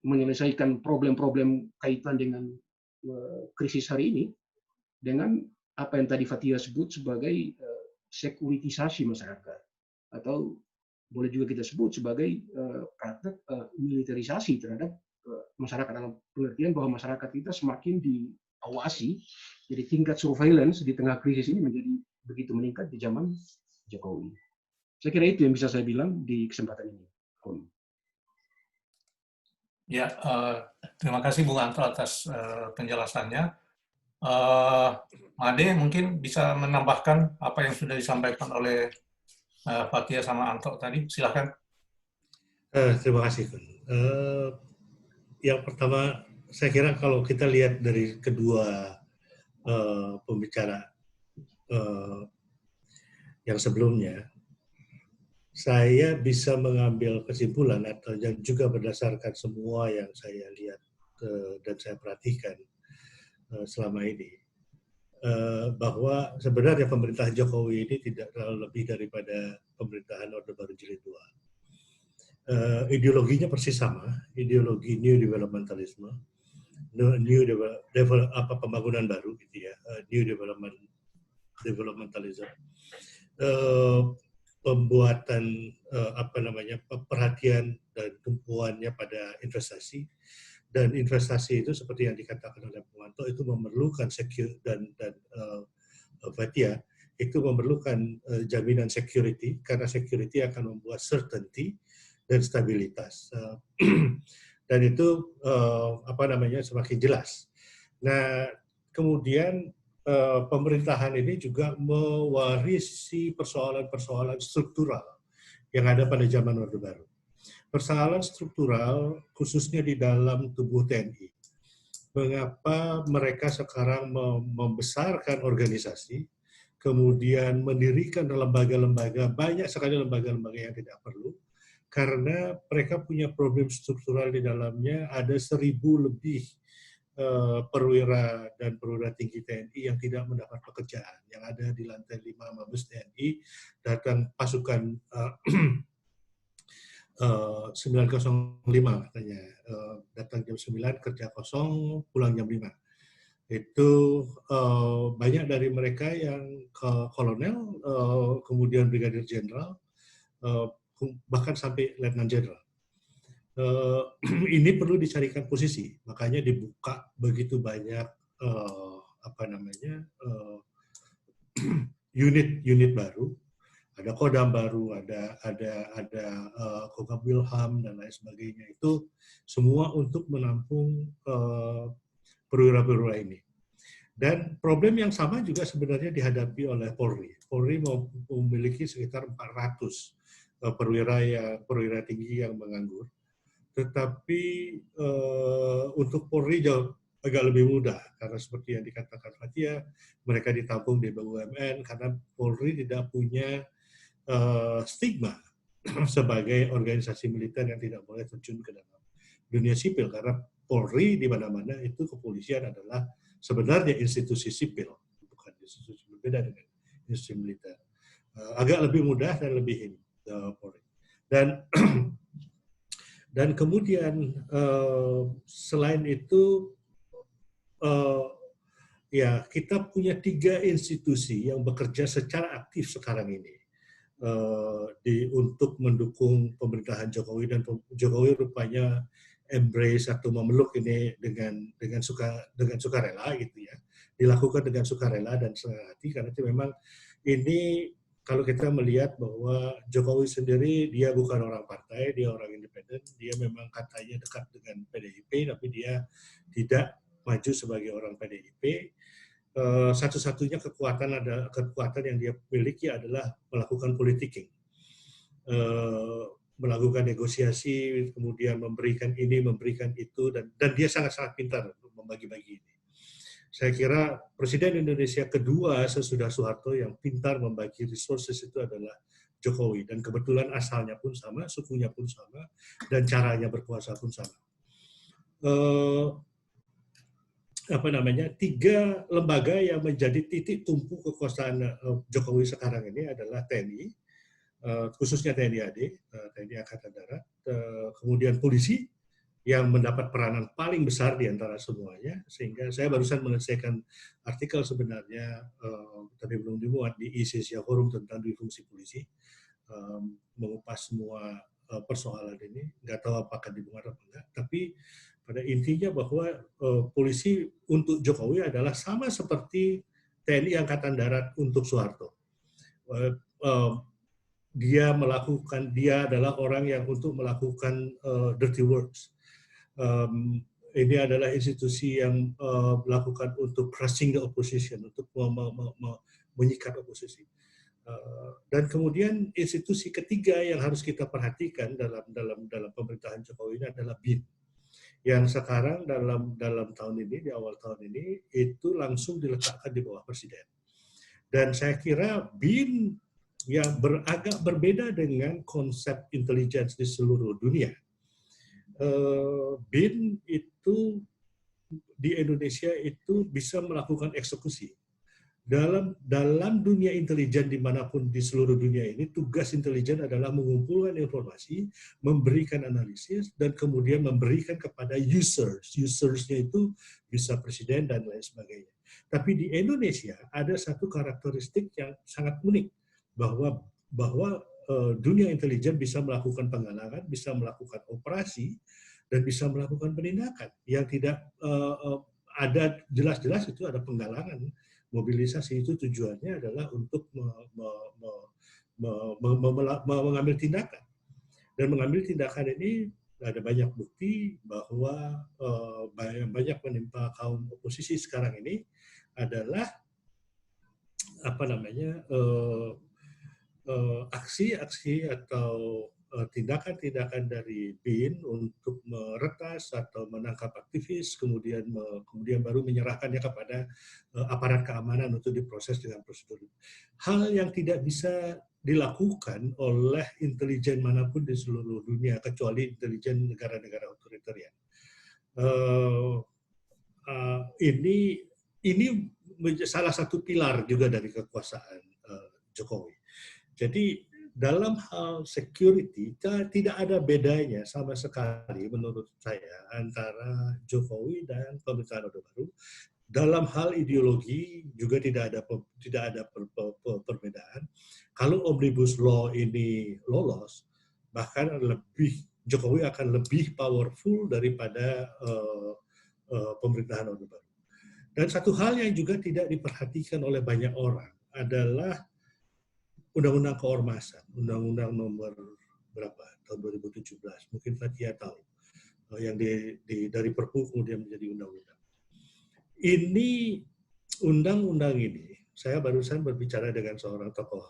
menyelesaikan problem-problem kaitan dengan krisis hari ini dengan apa yang tadi Fathia sebut sebagai sekuritisasi masyarakat, atau boleh juga kita sebut sebagai praktek militerisasi terhadap masyarakat, dalam pengertian bahwa masyarakat kita semakin diawasi, jadi tingkat surveillance di tengah krisis ini menjadi begitu meningkat di zaman Jokowi. Saya kira itu yang bisa saya bilang di kesempatan ini. Ya, terima kasih Bung Anto atas penjelasannya. Made mungkin bisa menambahkan apa yang sudah disampaikan oleh Fathia sama Anto tadi, silakan. Terima kasih, Kun. Yang pertama, saya kira kalau kita lihat dari kedua pembicara yang sebelumnya, saya bisa mengambil kesimpulan atau yang juga berdasarkan semua yang saya lihat dan saya perhatikan selama ini, bahwa sebenarnya pemerintah Jokowi ini tidak terlalu lebih daripada pemerintahan Orde Baru Jilid 2. Ideologinya persis sama, ideologi New Developmentalism, pembangunan baru gitu ya, New Developmentalism, pembuatan perhatian dan tumpuannya pada investasi. Dan investasi itu seperti yang dikatakan oleh Bung Anto itu memerlukan dan Fathia itu memerlukan jaminan security, karena security akan membuat certainty dan stabilitas. Dan itu semakin jelas. Nah, kemudian pemerintahan ini juga mewarisi persoalan-persoalan struktural yang ada pada zaman Orde Baru. Persoalan struktural khususnya di dalam tubuh TNI. Mengapa mereka sekarang membesarkan organisasi, kemudian mendirikan lembaga-lembaga, banyak sekali lembaga-lembaga yang tidak perlu, karena mereka punya problem struktural di dalamnya, ada 1.000 lebih perwira dan perwira tinggi TNI yang tidak mendapat pekerjaan, yang ada di lantai 5 Mabes TNI, datang pasukan 905 katanya, datang jam 9, kerja kosong, pulang jam 5. Itu banyak dari mereka yang kolonel, kemudian brigadir jenderal, bahkan sampai letnan jenderal. Ini perlu dicarikan posisi, makanya dibuka begitu banyak unit baru. Ada Kodam baru, ada Kogab Wilham dan lain sebagainya. Itu semua untuk menampung perwira-perwira ini. Dan problem yang sama juga sebenarnya dihadapi oleh Polri. Polri memiliki sekitar 400 perwira tinggi yang menganggur. Tetapi untuk Polri jauh agak lebih mudah, karena seperti yang dikatakan Fathia, mereka ditampung di BUMN karena Polri tidak punya stigma sebagai organisasi militer yang tidak boleh terjun ke dalam dunia sipil, karena Polri di mana-mana itu kepolisian adalah sebenarnya institusi sipil, bukan institusi berbeda dengan institusi militer. Agak lebih mudah dan lebih ini Polri. Dan kemudian selain itu ya kita punya 3 institusi yang bekerja secara aktif sekarang ini untuk mendukung pemerintahan Jokowi, dan Jokowi rupanya embrace atau memeluk ini dengan sukarela gitu ya, dilakukan dengan sukarela dan senang hati, karena itu memang ini kalau kita melihat bahwa Jokowi sendiri dia bukan orang partai, dia orang independen, dia memang katanya dekat dengan PDIP, tapi dia tidak maju sebagai orang PDIP. Satu-satunya kekuatan yang dia miliki adalah melakukan politicking, melakukan negosiasi, kemudian memberikan ini, memberikan itu, dan dia sangat-sangat pintar untuk membagi-bagi ini. Saya kira Presiden Indonesia kedua sesudah Soeharto yang pintar membagi resources itu adalah Jokowi, dan kebetulan asalnya pun sama, sukunya pun sama, dan caranya berkuasa pun sama. 3 lembaga yang menjadi titik tumpu kekuasaan Jokowi sekarang ini adalah TNI, khususnya TNI AD, TNI Angkatan Darat, kemudian polisi yang mendapat peranan paling besar di antara semuanya, sehingga saya barusan menyelesaikan artikel sebenarnya, tapi belum dimuat, di East-Asia Forum tentang difungsi polisi, mengupas semua persoalan ini. Nggak tahu apakah dimuat atau enggak, tapi pada intinya bahwa polisi untuk Jokowi adalah sama seperti TNI Angkatan Darat untuk Soeharto. Dia adalah orang yang untuk melakukan dirty works. Ini adalah institusi yang melakukan untuk crushing the opposition, untuk menyikat oposisi. Dan kemudian institusi ketiga yang harus kita perhatikan dalam pemerintahan Jokowi ini adalah BIN, yang sekarang dalam tahun ini, di awal tahun ini, itu langsung diletakkan di bawah Presiden. Dan saya kira BIN yang agak berbeda dengan konsep intelligence di seluruh dunia. BIN itu di Indonesia itu bisa melakukan eksekusi. Dalam dunia intelijen dimanapun di seluruh dunia ini, tugas intelijen adalah mengumpulkan informasi, memberikan analisis, dan kemudian memberikan kepada users. Usersnya itu bisa presiden dan lain sebagainya. Tapi di Indonesia ada satu karakteristik yang sangat unik, bahwa dunia intelijen bisa melakukan penggalangan, bisa melakukan operasi, dan bisa melakukan penindakan yang tidak ada jelas-jelas itu ada penggalangan. Mobilisasi itu tujuannya adalah untuk mengambil tindakan. Dan mengambil tindakan ini ada banyak bukti bahwa banyak menimpa kaum oposisi sekarang ini adalah aksi-aksi atau tindakan-tindakan dari BIN untuk meretas atau menangkap aktivis, kemudian baru menyerahkannya kepada aparat keamanan untuk diproses dengan prosedur. Hal yang tidak bisa dilakukan oleh intelijen manapun di seluruh dunia, kecuali intelijen negara-negara otoritarian. Ini salah satu pilar juga dari kekuasaan Jokowi. Jadi dalam hal security tidak ada bedanya sama sekali menurut saya antara Jokowi dan pemerintahan Orde Baru. Dalam hal ideologi juga tidak ada perbedaan. Kalau Omnibus Law ini lolos, bahkan Jokowi akan lebih powerful daripada pemerintahan Orde Baru. Dan satu hal yang juga tidak diperhatikan oleh banyak orang adalah Undang-Undang Keormasan, Undang-Undang nomor berapa tahun 2017, mungkin Fathia tahu, yang dari Perpu kemudian menjadi undang-undang. Ini undang-undang ini, saya barusan berbicara dengan seorang tokoh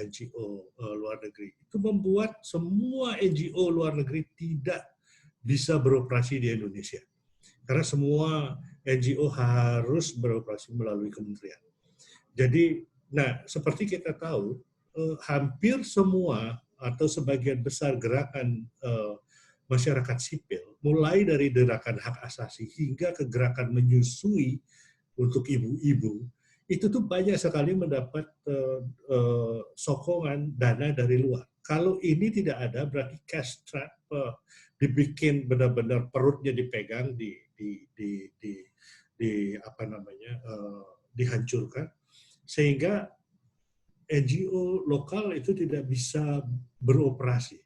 NGO luar negeri, itu membuat semua NGO luar negeri tidak bisa beroperasi di Indonesia, karena semua NGO harus beroperasi melalui kementerian. Jadi, seperti kita tahu, hampir semua atau sebagian besar gerakan masyarakat sipil, mulai dari gerakan hak asasi hingga ke gerakan menyusui untuk ibu-ibu, itu tuh banyak sekali mendapat sokongan dana dari luar. Kalau ini tidak ada, berarti cash trap dibikin benar-benar perutnya dipegang, dihancurkan, sehingga NGO lokal itu tidak bisa beroperasi.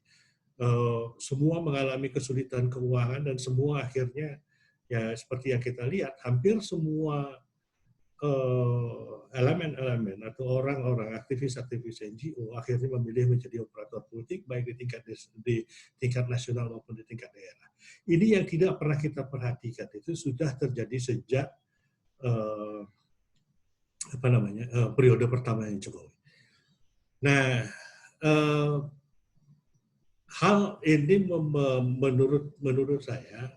Semua mengalami kesulitan keuangan dan semua akhirnya ya seperti yang kita lihat, hampir semua elemen-elemen atau orang-orang aktivis-aktivis NGO akhirnya memilih menjadi operator politik baik di tingkat nasional maupun di tingkat daerah. Ini yang tidak pernah kita perhatikan, itu sudah terjadi sejak periode pertama yang Jokowi. Nah, hal ini menurut saya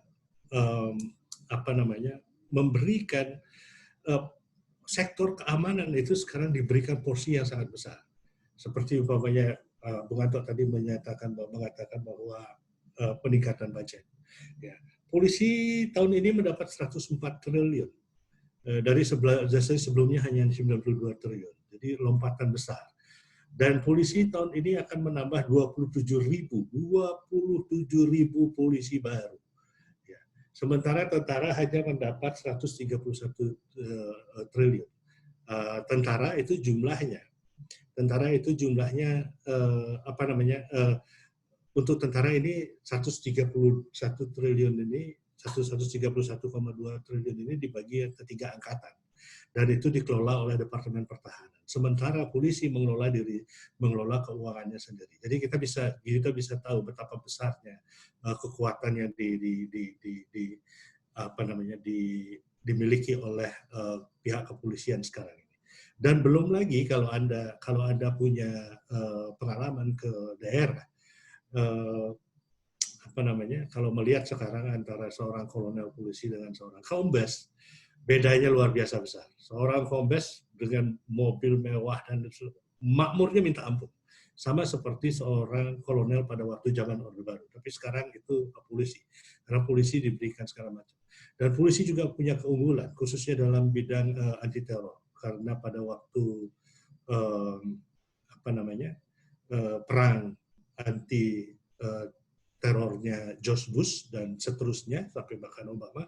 memberikan sektor keamanan itu sekarang diberikan porsi yang sangat besar. Seperti umpamanya Bung Anto tadi mengatakan bahwa peningkatan budget. Ya. Polisi tahun ini mendapat 104 triliun. Dari sebelumnya hanya 92 triliun. Jadi lompatan besar. Dan polisi tahun ini akan menambah 27.000 polisi baru. Sementara tentara hanya mendapat 131 triliun. Tentara itu jumlahnya untuk tentara ini 131 triliun ini 131,2 triliun ini dibagi ke 3 angkatan. Dan itu dikelola oleh Departemen Pertahanan. Sementara polisi mengelola keuangannya sendiri. Jadi kita bisa tahu betapa besarnya kekuatan yang dimiliki oleh pihak kepolisian sekarang ini. Dan belum lagi kalau Anda punya pengalaman ke daerah, kalau melihat sekarang antara seorang kolonel polisi dengan seorang kombes, bedanya luar biasa besar. Seorang kombes dengan mobil mewah dan makmurnya minta ampun. Sama seperti seorang kolonel pada waktu zaman Orde Baru. Tapi sekarang itu polisi. Karena polisi diberikan segala macam. Dan polisi juga punya keunggulan, khususnya dalam bidang anti teror. Karena pada waktu perang anti terornya George Bush dan seterusnya sampai bahkan Obama,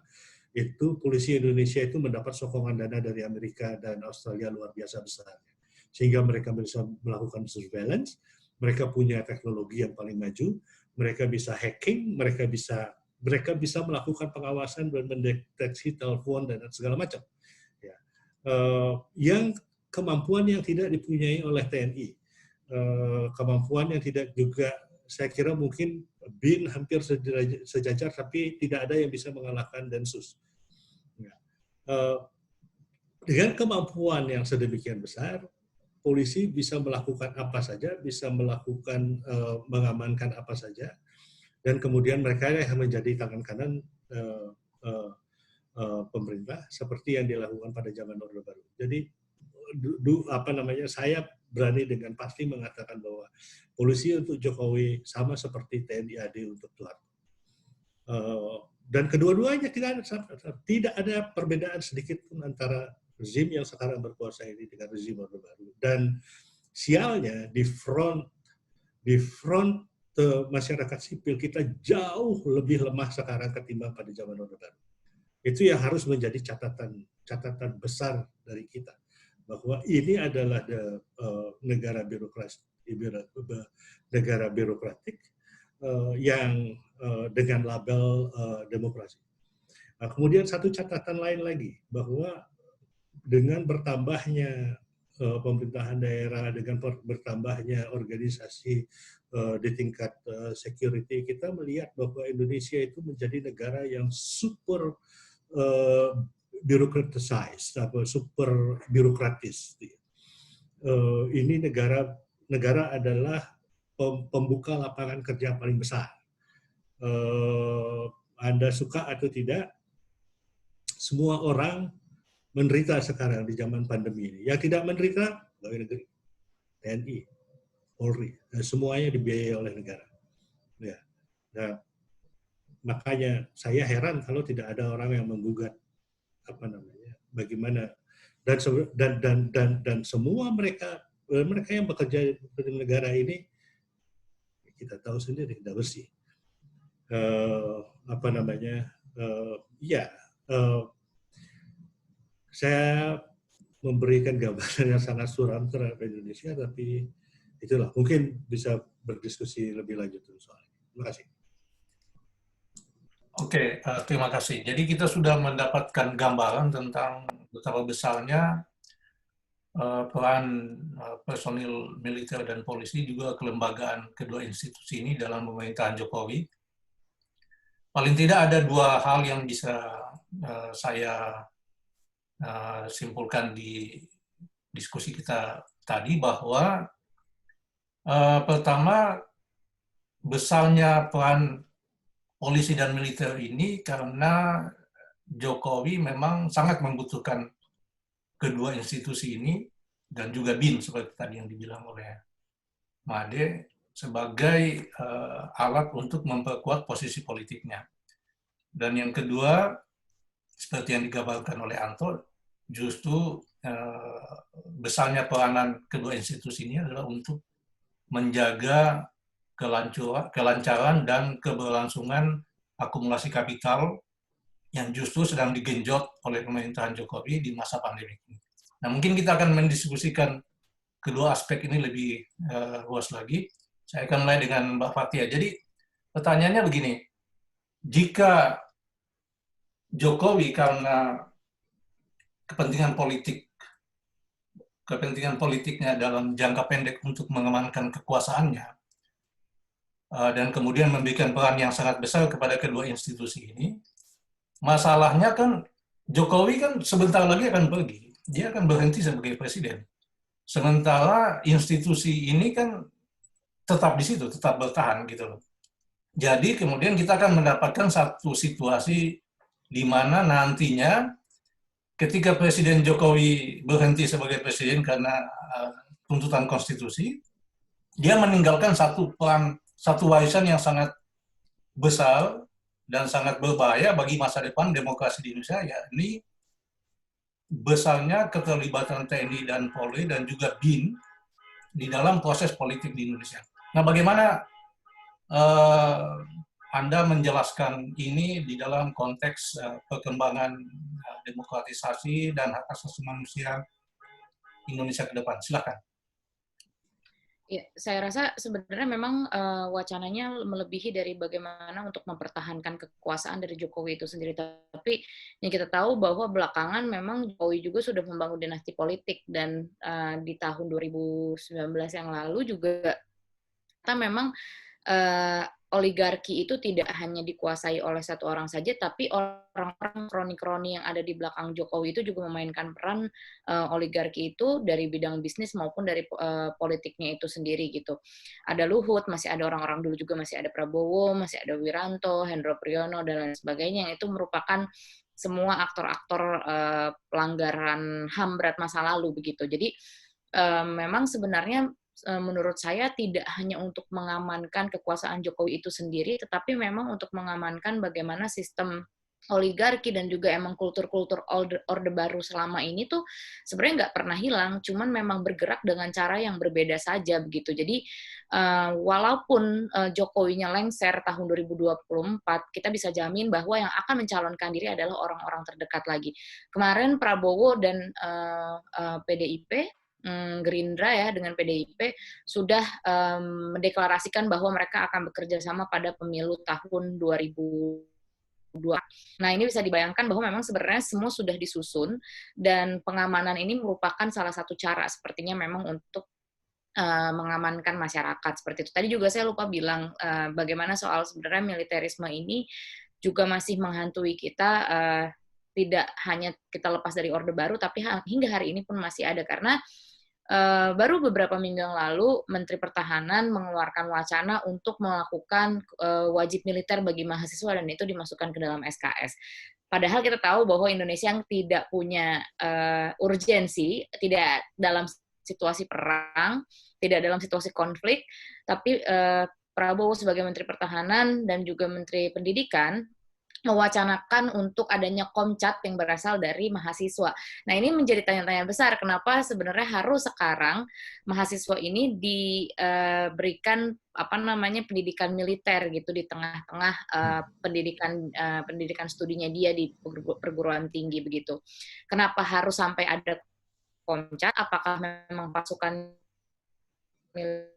itu polisi Indonesia itu mendapat sokongan dana dari Amerika dan Australia luar biasa besar. Sehingga mereka bisa melakukan surveillance, mereka punya teknologi yang paling maju, mereka bisa hacking, mereka bisa melakukan pengawasan dan mendeteksi telepon dan segala macam. Ya. Yang kemampuan yang tidak dipunyai oleh TNI, kemampuan yang tidak juga, saya kira mungkin BIN hampir sejajar, tapi tidak ada yang bisa mengalahkan Densus. Dengan kemampuan yang sedemikian besar, polisi bisa melakukan apa saja, bisa melakukan mengamankan apa saja, dan kemudian mereka yang menjadi tangan kanan pemerintah seperti yang dilakukan pada zaman Orde Baru. Jadi saya berani dengan pasti mengatakan bahwa polisi untuk Jokowi sama seperti TNI AD untuk Soeharto. Dan kedua-duanya tidak ada perbedaan sedikit pun antara rezim yang sekarang berkuasa ini dengan rezim Orde Baru. Dan sialnya di front masyarakat sipil kita jauh lebih lemah sekarang ketimbang pada zaman Orde Baru. Itu yang harus menjadi catatan besar dari kita, bahwa ini adalah negara birokratik yang dengan label demokrasi. Nah, kemudian satu catatan lain lagi, bahwa dengan bertambahnya pemerintahan daerah, dengan bertambahnya organisasi di tingkat security, kita melihat bahwa Indonesia itu menjadi negara yang super bureaucratized, super birokratis. Ini negara adalah pembuka lapangan kerja paling besar. Anda suka atau tidak, semua orang menderita sekarang di zaman pandemi ini. Yang tidak menderita, pegawai negeri, TNI, Polri, semuanya dibiayai oleh negara. Ya. Nah, makanya saya heran kalau tidak ada orang yang menggugat bagaimana, dan semua mereka yang bekerja di negara ini, kita tahu sendiri tidak bersih. saya memberikan gambaran yang sangat suram terhadap Indonesia, tapi itulah mungkin bisa berdiskusi lebih lanjut soalnya. Terima kasih. Oke, terima kasih. Jadi kita sudah mendapatkan gambaran tentang betapa besarnya peran personil militer dan polisi, juga kelembagaan kedua institusi ini dalam pemerintahan Jokowi. Paling tidak ada dua hal yang bisa saya simpulkan di diskusi kita tadi, bahwa pertama, besarnya peran polisi dan militer ini karena Jokowi memang sangat membutuhkan kedua institusi ini, dan juga BIN seperti tadi yang dibilang oleh Made, sebagai alat untuk memperkuat posisi politiknya. Dan yang kedua, seperti yang digambarkan oleh Anto, justru besarnya peranan kedua institusi ini adalah untuk menjaga kelancaran dan keberlangsungan akumulasi kapital yang justru sedang digenjot oleh pemerintahan Jokowi di masa pandemi ini. Nah, mungkin kita akan mendiskusikan kedua aspek ini lebih luas lagi. Saya akan mulai dengan Mbak Fathia. Jadi, pertanyaannya begini, jika Jokowi karena kepentingan politiknya dalam jangka pendek untuk mengamankan kekuasaannya, dan kemudian memberikan peran yang sangat besar kepada kedua institusi ini, masalahnya kan Jokowi kan sebentar lagi akan pergi, dia akan berhenti sebagai presiden. Sementara institusi ini kan tetap di situ, tetap bertahan gitu loh. Jadi kemudian kita akan mendapatkan satu situasi di mana nantinya ketika Presiden Jokowi berhenti sebagai presiden karena tuntutan konstitusi, dia meninggalkan satu warisan yang sangat besar dan sangat berbahaya bagi masa depan demokrasi di Indonesia, yakni besarnya keterlibatan TNI dan Polri dan juga BIN di dalam proses politik di Indonesia. Nah, bagaimana Anda menjelaskan ini di dalam konteks perkembangan demokratisasi dan hak asasi manusia Indonesia ke depan? Silakan. Ya, saya rasa sebenarnya memang wacananya melebihi dari bagaimana untuk mempertahankan kekuasaan dari Jokowi itu sendiri. Tapi yang kita tahu bahwa belakangan memang Jokowi juga sudah membangun dinasti politik, dan di tahun 2019 yang lalu juga kita memang oligarki itu tidak hanya dikuasai oleh satu orang saja, tapi orang-orang kroni-kroni yang ada di belakang Jokowi itu juga memainkan peran oligarki itu dari bidang bisnis maupun dari politiknya itu sendiri gitu. Ada Luhut, masih ada orang-orang dulu juga, masih ada Prabowo, masih ada Wiranto, Hendro Priyono, dan lain sebagainya, yang itu merupakan semua aktor-aktor pelanggaran HAM berat masa lalu begitu. Jadi memang sebenarnya menurut saya tidak hanya untuk mengamankan kekuasaan Jokowi itu sendiri, tetapi memang untuk mengamankan bagaimana sistem oligarki dan juga emang kultur-kultur orde baru selama ini tuh sebenarnya nggak pernah hilang, cuman memang bergerak dengan cara yang berbeda saja begitu. Jadi walaupun Jokowinya lengser tahun 2024, kita bisa jamin bahwa yang akan mencalonkan diri adalah orang-orang terdekat lagi. Kemarin Prabowo dan PDIP, Gerindra ya dengan PDIP sudah mendeklarasikan bahwa mereka akan bekerja sama pada pemilu tahun 2022. Nah, ini bisa dibayangkan bahwa memang sebenarnya semua sudah disusun, dan pengamanan ini merupakan salah satu cara sepertinya memang untuk mengamankan masyarakat seperti itu. Tadi juga saya lupa bilang bagaimana soal sebenarnya militerisme ini juga masih menghantui kita, tidak hanya kita lepas dari Orde Baru, tapi hingga hari ini pun masih ada, karena baru beberapa minggu yang lalu Menteri Pertahanan mengeluarkan wacana untuk melakukan wajib militer bagi mahasiswa, dan itu dimasukkan ke dalam SKS. Padahal kita tahu bahwa Indonesia yang tidak punya urgensi, tidak dalam situasi perang, tidak dalam situasi konflik, tapi Prabowo sebagai Menteri Pertahanan dan juga Menteri Pendidikan mewacanakan untuk adanya Komcat yang berasal dari mahasiswa. Nah, ini menjadi tanya-tanya besar, kenapa sebenarnya harus sekarang mahasiswa ini diberikan pendidikan militer gitu di tengah-tengah pendidikan studinya dia di perguruan tinggi begitu. Kenapa harus sampai ada Komcat? Apakah memang pasukan militer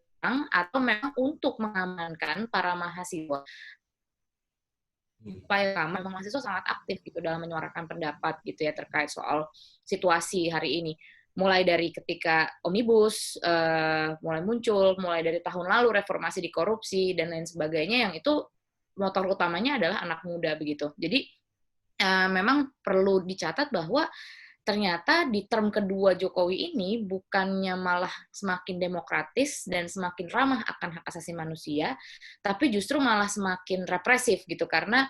atau memang untuk mengamankan para mahasiswa? Supaya memang mahasiswa sangat aktif gitu dalam menyuarakan pendapat gitu ya terkait soal situasi hari ini. Mulai dari ketika Omnibus mulai muncul, mulai dari tahun lalu reformasi di korupsi dan lain sebagainya, yang itu motor utamanya adalah anak muda begitu. Jadi memang perlu dicatat bahwa ternyata di term kedua Jokowi ini bukannya malah semakin demokratis dan semakin ramah akan hak asasi manusia, tapi justru malah semakin represif gitu, karena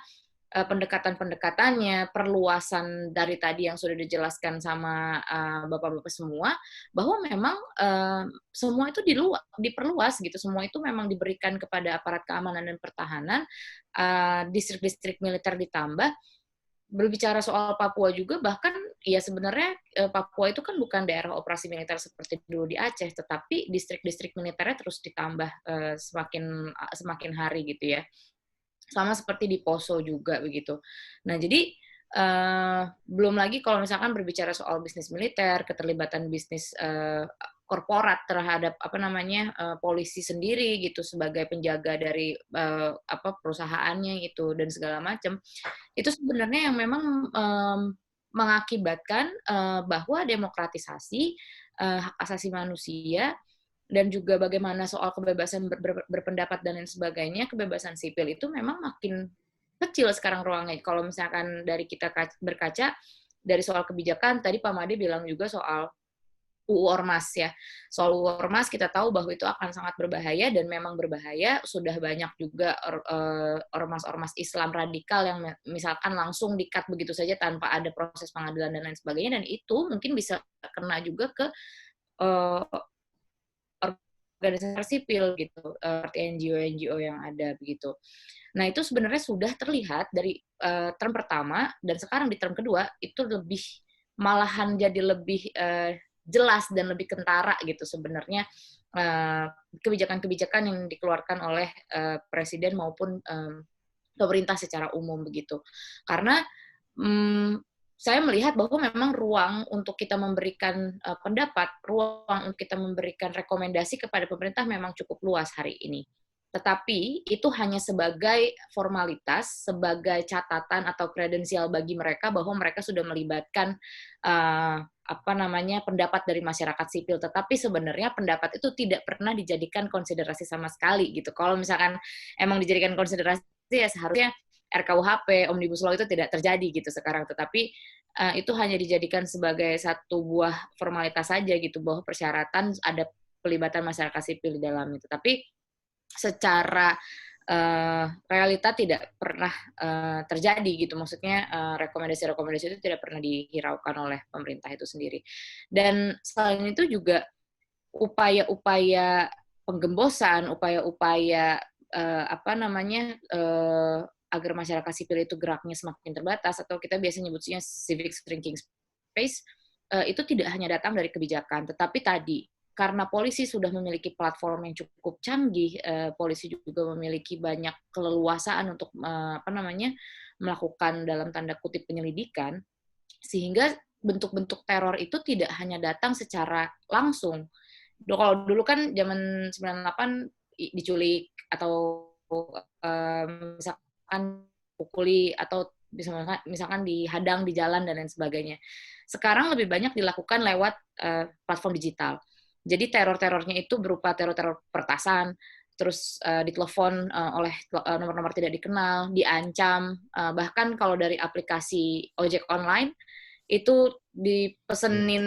pendekatan-pendekatannya, perluasan dari tadi yang sudah dijelaskan sama bapak-bapak semua, bahwa memang semua itu diperluas gitu, semua itu memang diberikan kepada aparat keamanan dan pertahanan, distrik-distrik militer ditambah. Berbicara soal Papua juga, bahkan ya sebenarnya Papua itu kan bukan daerah operasi militer seperti dulu di Aceh, tetapi distrik-distrik militernya terus ditambah semakin hari gitu ya. Sama seperti di Poso juga begitu. Nah, jadi belum lagi kalau misalkan berbicara soal bisnis militer, keterlibatan bisnis korporat terhadap polisi sendiri gitu sebagai penjaga dari perusahaannya itu dan segala macam. Itu sebenarnya yang memang mengakibatkan bahwa demokratisasi hak asasi manusia dan juga bagaimana soal kebebasan berpendapat dan lain sebagainya, kebebasan sipil itu memang makin kecil sekarang ruangnya. Kalau misalkan dari kita berkaca dari soal kebijakan, tadi Pak Made bilang juga soal UU Ormas ya. Soal UU Ormas kita tahu bahwa itu akan sangat berbahaya dan memang berbahaya. Sudah banyak juga ormas-ormas Islam radikal yang misalkan langsung di-cut begitu saja tanpa ada proses pengadilan dan lain sebagainya, dan itu mungkin bisa kena juga ke organisasi sipil gitu, seperti NGO yang ada begitu. Nah, itu sebenarnya sudah terlihat dari term pertama dan sekarang di term kedua itu malahan jadi lebih jelas dan lebih kentara gitu sebenarnya kebijakan-kebijakan yang dikeluarkan oleh presiden maupun pemerintah secara umum begitu. Karena saya melihat bahwa memang ruang untuk kita memberikan pendapat, ruang untuk kita memberikan rekomendasi kepada pemerintah memang cukup luas hari ini. Tetapi itu hanya sebagai formalitas, sebagai catatan atau kredensial bagi mereka bahwa mereka sudah melibatkan pendapat dari masyarakat sipil. Tetapi sebenarnya pendapat itu tidak pernah dijadikan konsiderasi sama sekali gitu. Kalau misalkan emang dijadikan konsiderasi ya seharusnya RKUHP, Omnibus Law itu tidak terjadi gitu sekarang, tetapi itu hanya dijadikan sebagai satu buah formalitas saja gitu, bahwa persyaratan ada pelibatan masyarakat sipil di dalam itu. Tapi secara realita tidak pernah terjadi gitu, maksudnya rekomendasi-rekomendasi itu tidak pernah dihiraukan oleh pemerintah itu sendiri. Dan selain itu juga upaya-upaya penggembosan, upaya-upaya agar masyarakat sipil itu geraknya semakin terbatas, atau kita biasa nyebutnya civic shrinking space, itu tidak hanya datang dari kebijakan, tetapi tadi, karena polisi sudah memiliki platform yang cukup canggih, polisi juga memiliki banyak keleluasaan untuk melakukan dalam tanda kutip penyelidikan, sehingga bentuk-bentuk teror itu tidak hanya datang secara langsung. Kalau dulu kan zaman 98 diculik atau misalkan pukuli atau misalkan dihadang di jalan dan lain sebagainya. Sekarang lebih banyak dilakukan lewat platform digital. Jadi teror-terornya itu berupa teror-teror pertasan, terus ditelepon oleh nomor-nomor tidak dikenal, diancam, bahkan kalau dari aplikasi ojek online itu dipesenin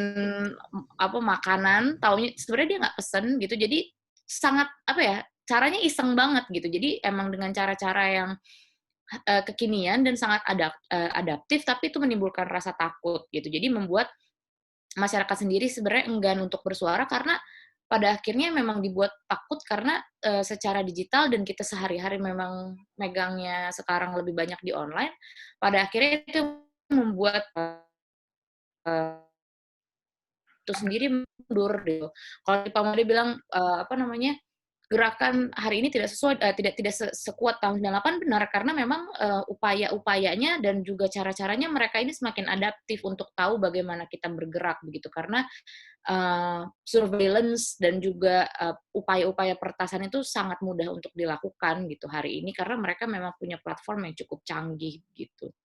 makanan, taunya sebenarnya dia nggak pesen gitu, jadi sangat caranya iseng banget gitu. Jadi emang dengan cara-cara yang kekinian dan sangat adaptif, tapi itu menimbulkan rasa takut gitu. Jadi membuat masyarakat sendiri sebenarnya enggan untuk bersuara karena pada akhirnya memang dibuat takut karena secara digital dan kita sehari-hari memang megangnya sekarang lebih banyak di online, pada akhirnya itu membuat itu sendiri mundur gitu. Kalau Pak Made bilang apa namanya, gerakan hari ini tidak sesuai tidak sekuat tahun 98 benar karena memang upaya-upayanya dan juga cara-caranya mereka ini semakin adaptif untuk tahu bagaimana kita bergerak begitu karena surveillance dan juga upaya-upaya pertasan itu sangat mudah untuk dilakukan gitu hari ini karena mereka memang punya platform yang cukup canggih gitu.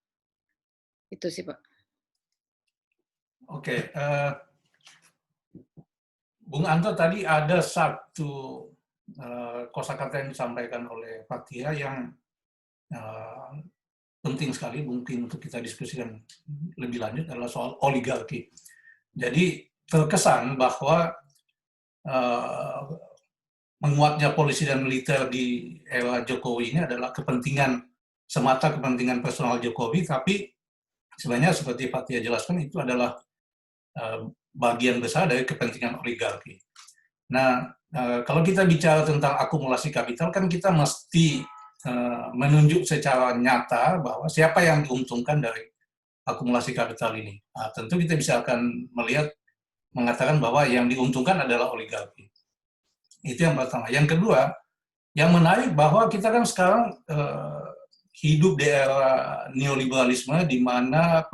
Itu sih Pak. Oke, Bung Anto tadi ada satu kosakata yang disampaikan oleh Fathia yang penting sekali mungkin untuk kita diskusikan lebih lanjut adalah soal oligarki. Jadi terkesan bahwa menguatnya polisi dan militer di era Jokowi ini adalah semata kepentingan personal Jokowi, tapi sebenarnya seperti Fathia jelaskan itu adalah bagian besar dari kepentingan oligarki. Nah, kalau kita bicara tentang akumulasi kapital, kan kita mesti menunjuk secara nyata bahwa siapa yang diuntungkan dari akumulasi kapital ini. Nah, tentu kita bisa akan mengatakan bahwa yang diuntungkan adalah oligarki. Itu yang pertama. Yang kedua, yang menarik bahwa kita kan sekarang hidup di era neoliberalisme di mana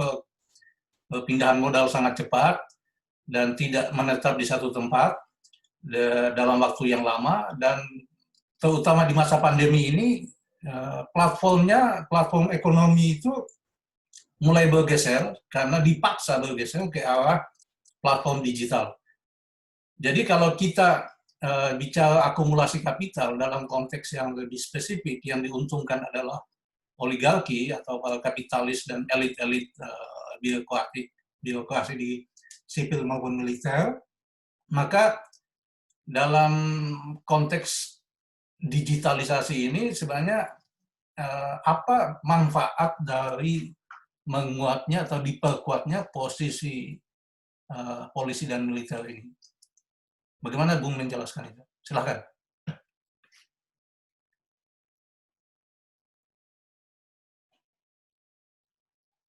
perpindahan modal sangat cepat dan tidak menetap di satu tempat dalam waktu yang lama, dan terutama di masa pandemi ini platform ekonomi itu mulai bergeser karena dipaksa bergeser ke arah platform digital. Jadi kalau kita bicara akumulasi kapital dalam konteks yang lebih spesifik, yang diuntungkan adalah oligarki atau para kapitalis dan elit-elit birokrasi di sipil maupun militer, maka dalam konteks digitalisasi ini sebenarnya apa manfaat dari menguatnya atau diperkuatnya posisi polisi dan militer ini? Bagaimana Bung menjelaskan itu? Silakan.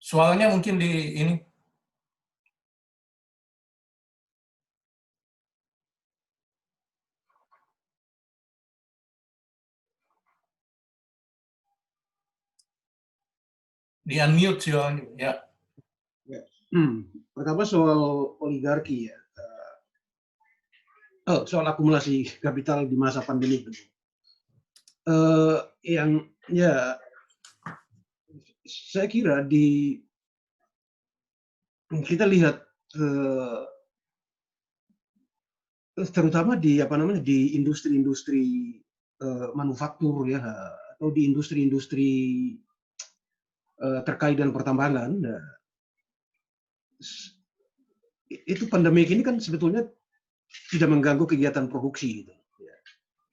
Suaranya mungkin di ini. Di unmute suaranya, ya. Pertama soal oligarki ya. Soal akumulasi kapital di masa pandemi. Yang ya saya kira kita lihat terutama di di industri-industri manufaktur ya, atau di industri-industri terkait dengan pertambangan. Itu pandemi ini kan sebetulnya tidak mengganggu kegiatan produksi gitu.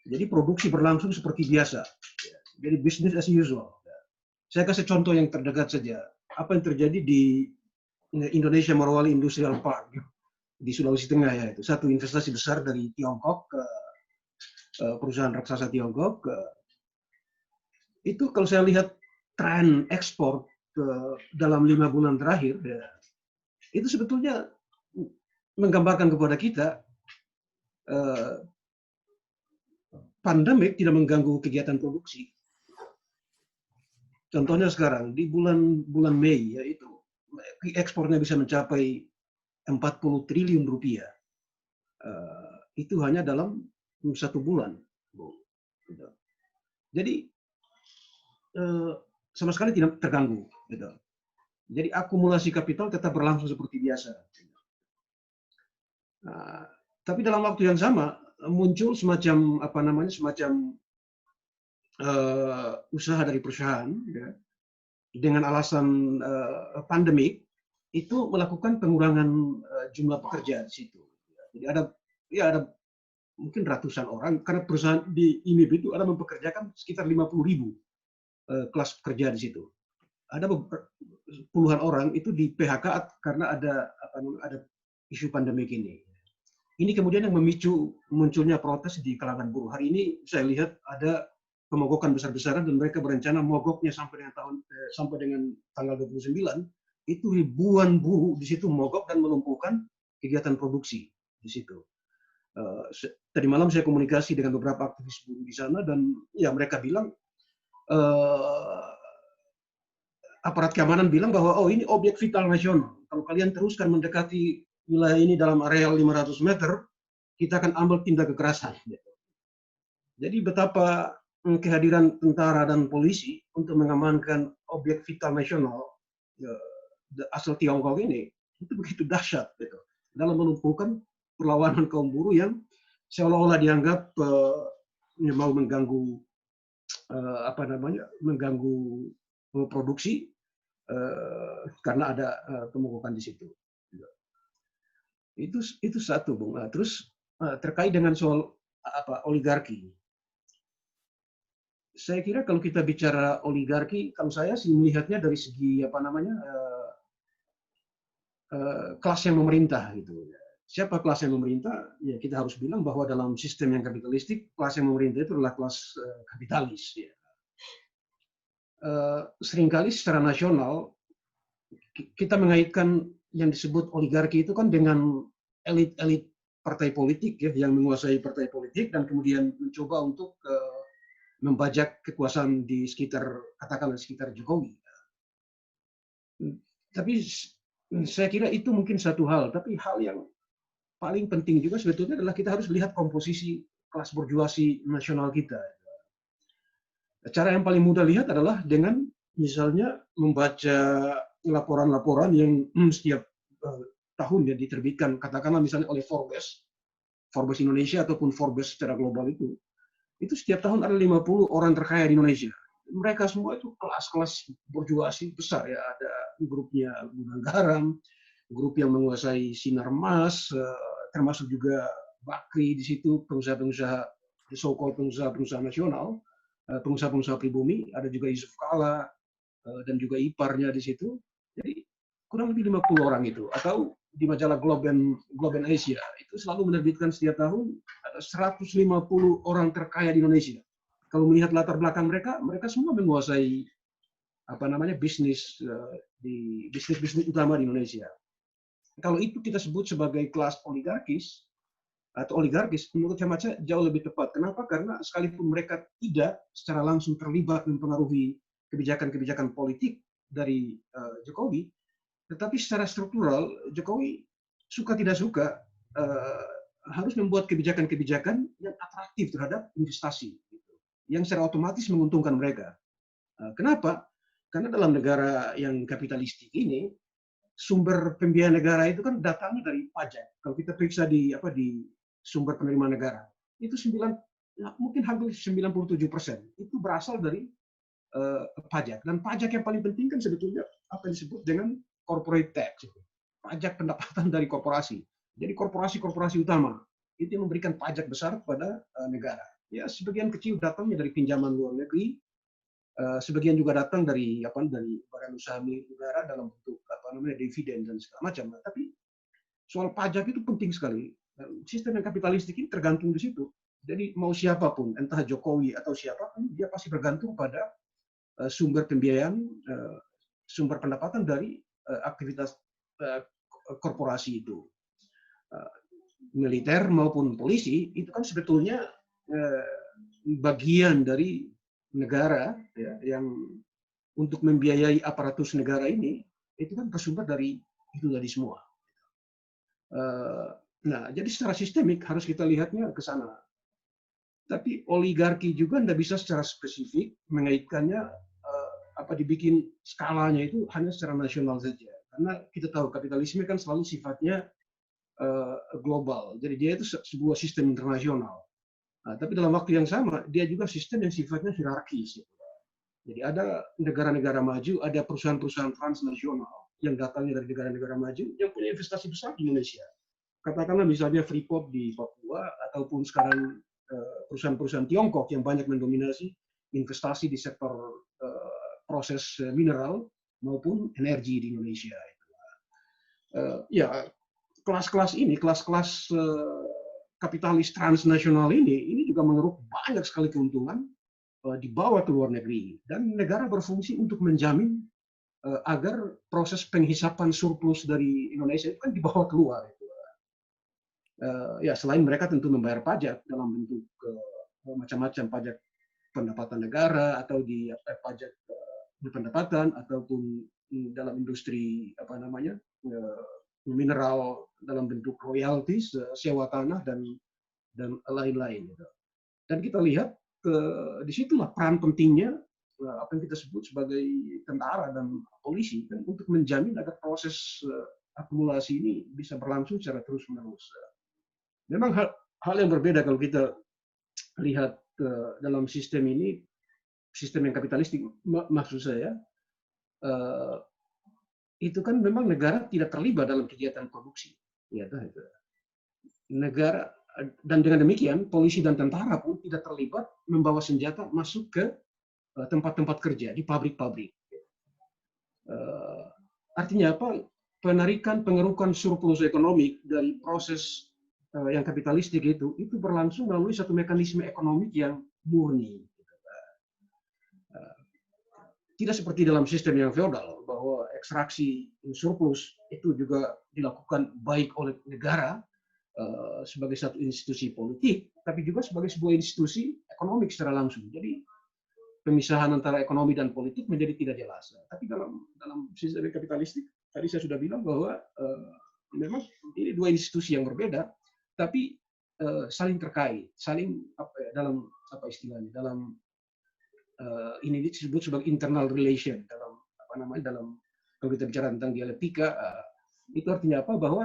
Jadi produksi berlangsung seperti biasa. Jadi business as usual. Saya kasih contoh yang terdekat saja. Apa yang terjadi di Indonesia Morowali Industrial Park di Sulawesi Tengah ya, itu satu investasi besar dari Tiongkok ke perusahaan raksasa Tiongkok. Itu kalau saya lihat tren ekspor dalam 5 bulan terakhir, ya, itu sebetulnya menggambarkan kepada kita pandemik tidak mengganggu kegiatan produksi. Contohnya sekarang di bulan Mei ya, itu ekspornya bisa mencapai 40 triliun rupiah. Itu hanya dalam 1 bulan. Jadi sama sekali tidak terganggu. Jadi akumulasi kapital tetap berlangsung seperti biasa. Tapi dalam waktu yang sama muncul semacam usaha dari perusahaan ya, dengan alasan pandemik itu melakukan pengurangan jumlah pekerja di situ. Jadi ada mungkin ratusan orang karena perusahaan di IMIB itu ada mempekerjakan sekitar 50.000 kelas pekerja di situ. Ada puluhan orang itu di PHK karena ada isu pandemik ini. ini kemudian yang memicu munculnya protes di kalangan buruh. Hari ini saya lihat ada pemogokan besar-besaran dan mereka berencana mogoknya sampai dengan tanggal 29. Itu ribuan buruh di situ mogok dan melumpuhkan kegiatan produksi di situ. Tadi malam saya komunikasi dengan beberapa aktivis buruh di sana dan ya mereka bilang aparat keamanan bilang bahwa oh ini objek vital nasional. Kalau kalian teruskan mendekati wilayah ini dalam areal 500 meter, kita akan ambil tindak kekerasan. Jadi betapa kehadiran tentara dan polisi untuk mengamankan objek vital nasional asal Tiongkok ini itu begitu dahsyat gitu, dalam melumpuhkan perlawanan kaum buruh yang seolah-olah dianggap mau mengganggu mengganggu produksi karena ada pemogokan di situ. Itu satu, Bung. Terus terkait dengan soal oligarki. Saya kira kalau kita bicara oligarki, kalau saya sih melihatnya dari segi kelas yang memerintah gitu. Siapa kelas yang memerintah? Ya kita harus bilang bahwa dalam sistem yang kapitalistik, kelas yang memerintah itu adalah kelas kapitalis. Ya. Seringkali secara nasional kita mengaitkan yang disebut oligarki itu kan dengan elit-elit partai politik ya, yang menguasai partai politik dan kemudian mencoba untuk membajak kekuasaan di sekitar Jokowi. Tapi saya kira itu mungkin satu hal, tapi hal yang paling penting juga sebetulnya adalah kita harus lihat komposisi kelas borjuasi nasional kita. Cara yang paling mudah lihat adalah dengan misalnya membaca laporan-laporan yang setiap tahun ya diterbitkan, katakanlah misalnya oleh Forbes Indonesia ataupun Forbes secara global itu setiap tahun ada 50 orang terkaya di Indonesia. Mereka semua itu kelas-kelas borjuasi besar ya, ada grupnya Gudang Garam, grup yang menguasai Sinar Mas, termasuk juga Bakri di situ, pengusaha-pengusaha so-called pengusaha nasional, pengusaha-pengusaha pribumi, ada juga Yusuf Kala dan juga iparnya di situ. Jadi kurang lebih 50 orang itu. Atau di majalah Globe and Asia itu selalu menerbitkan setiap tahun ada 150 orang terkaya di Indonesia. Kalau melihat latar belakang mereka semua menguasai bisnis utama di Indonesia. Kalau itu kita sebut sebagai kelas oligarkis atau oligarkis, menurut saya jauh lebih tepat. Kenapa? Karena sekalipun mereka tidak secara langsung terlibat mempengaruhi kebijakan-kebijakan politik dari Jokowi, tetapi secara struktural Jokowi suka tidak suka harus membuat kebijakan-kebijakan yang atraktif terhadap investasi, yang secara otomatis menguntungkan mereka. Kenapa? Karena dalam negara yang kapitalistik ini sumber pembiayaan negara itu kan datangnya dari pajak. Kalau kita periksa di sumber penerimaan negara itu mungkin hampir 97% itu berasal dari pajak. Dan pajak yang paling penting kan sebetulnya apa yang disebut dengan corporate tax, pajak pendapatan dari korporasi. Jadi korporasi utama itu yang memberikan pajak besar kepada negara. Ya sebagian kecil datangnya dari pinjaman luar negeri, sebagian juga datang dari badan usaha milik negara dalam bentuk dividen dan segala macam. Tapi soal pajak itu penting sekali. Sistem yang kapitalistik ini tergantung di situ. Jadi mau siapapun, entah Jokowi atau siapapun, dia pasti bergantung pada sumber pembiayaan, sumber pendapatan dari aktivitas korporasi itu. Militer maupun polisi itu kan sebetulnya bagian dari negara ya, yang untuk membiayai aparatus negara ini itu kan bersumber dari itu tadi semua. Nah, jadi secara sistemik harus kita lihatnya ke sana. Tapi oligarki juga tidak bisa secara spesifik mengaitkannya dibikin skalanya itu hanya secara nasional saja. Karena kita tahu kapitalisme kan selalu sifatnya global. Jadi dia itu sebuah sistem internasional. Nah, tapi dalam waktu yang sama dia juga sistem yang sifatnya hierarkis. Jadi ada negara-negara maju, ada perusahaan-perusahaan transnasional yang datangnya dari negara-negara maju yang punya investasi besar di Indonesia. Katakanlah misalnya Freeport di Papua ataupun sekarang perusahaan-perusahaan Tiongkok yang banyak mendominasi investasi di sektor proses mineral maupun energi di Indonesia. Ya kelas-kelas ini, kelas-kelas kapitalis transnasional ini juga mengeruk banyak sekali keuntungan dibawa ke luar negeri, dan negara berfungsi untuk menjamin agar proses penghisapan surplus dari Indonesia itu kan dibawa keluar. Ya, selain mereka tentu membayar pajak dalam bentuk macam-macam pajak pendapatan negara atau di pajak pendapatan ataupun dalam industri apa namanya mineral dalam bentuk royalties, sewa tanah dan lain-lain. Dan kita lihat disitulah peran pentingnya apa yang kita sebut sebagai tentara dan polisi kan, untuk menjamin agar proses akumulasi ini bisa berlangsung secara terus-menerus. Memang hal yang berbeda kalau kita lihat dalam sistem ini, sistem yang kapitalistik, maksud saya, itu kan memang negara tidak terlibat dalam kegiatan produksi. Ya, negara, dan dengan demikian polisi dan tentara pun tidak terlibat membawa senjata masuk ke tempat-tempat kerja di pabrik-pabrik. Artinya apa? Pengerukan surplus ekonomi dari proses yang kapitalistik itu berlangsung melalui satu mekanisme ekonomi yang murni. Tidak seperti dalam sistem yang feodal, bahwa ekstraksi surplus itu juga dilakukan baik oleh negara sebagai satu institusi politik, tapi juga sebagai sebuah institusi ekonomi secara langsung. Jadi pemisahan antara ekonomi dan politik menjadi tidak jelas. Tapi dalam sistem kapitalistik, tadi saya sudah bilang bahwa memang ini dua institusi yang berbeda, tapi saling terkait, saling dalam apa istilahnya, dalam ini disebut sebagai internal relation, dalam apa namanya, dalam kalau kita bicara tentang dialektika, itu artinya apa? Bahwa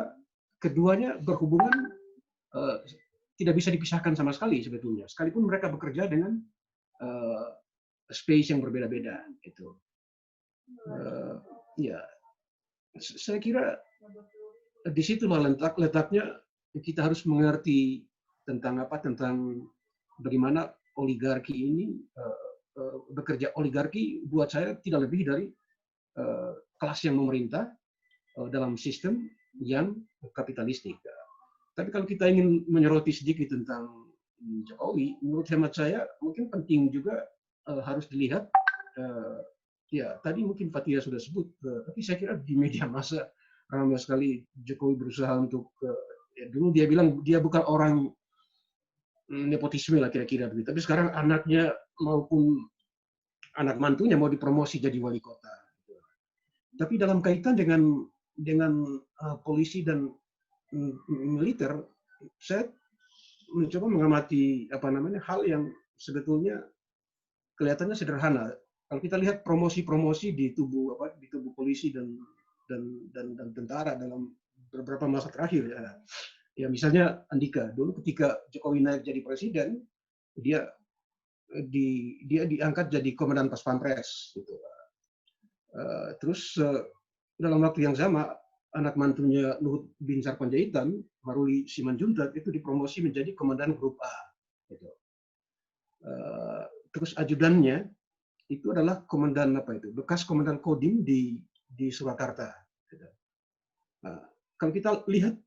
keduanya berhubungan, tidak bisa dipisahkan sama sekali sebetulnya, sekalipun mereka bekerja dengan space yang berbeda-beda. Itu ya, saya kira disitulah letaknya. Kita harus mengerti tentang bagaimana oligarki ini bekerja. Oligarki buat saya tidak lebih dari kelas yang memerintah dalam sistem yang kapitalistik. Tapi kalau kita ingin menyoroti sedikit tentang Jokowi, menurut hemat saya mungkin penting juga harus dilihat, ya tadi mungkin Fatia sudah sebut, tapi saya kira di media massa ramai sekali Jokowi berusaha untuk dulu dia bilang dia bukan orang nepotisme lah kira-kira begitu, tapi sekarang anaknya maupun anak mantunya mau dipromosi jadi wali kota. Tapi dalam kaitan dengan polisi dan militer, saya mencoba mengamati apa namanya hal yang sebetulnya kelihatannya sederhana. Kalau kita lihat promosi-promosi di tubuh polisi dan tentara dalam beberapa masa terakhir, ya misalnya Andika dulu ketika Jokowi naik jadi presiden, dia diangkat jadi komandan pas pampres gitu. Terus dalam waktu yang sama anak mantunya Luhut Binsar Panjaitan, Maruli Simanjuntak, itu dipromosi menjadi komandan grup A gitu. Terus ajudannya itu adalah komandan bekas komandan Kodim di Surakarta gitu. Kalau kita lihat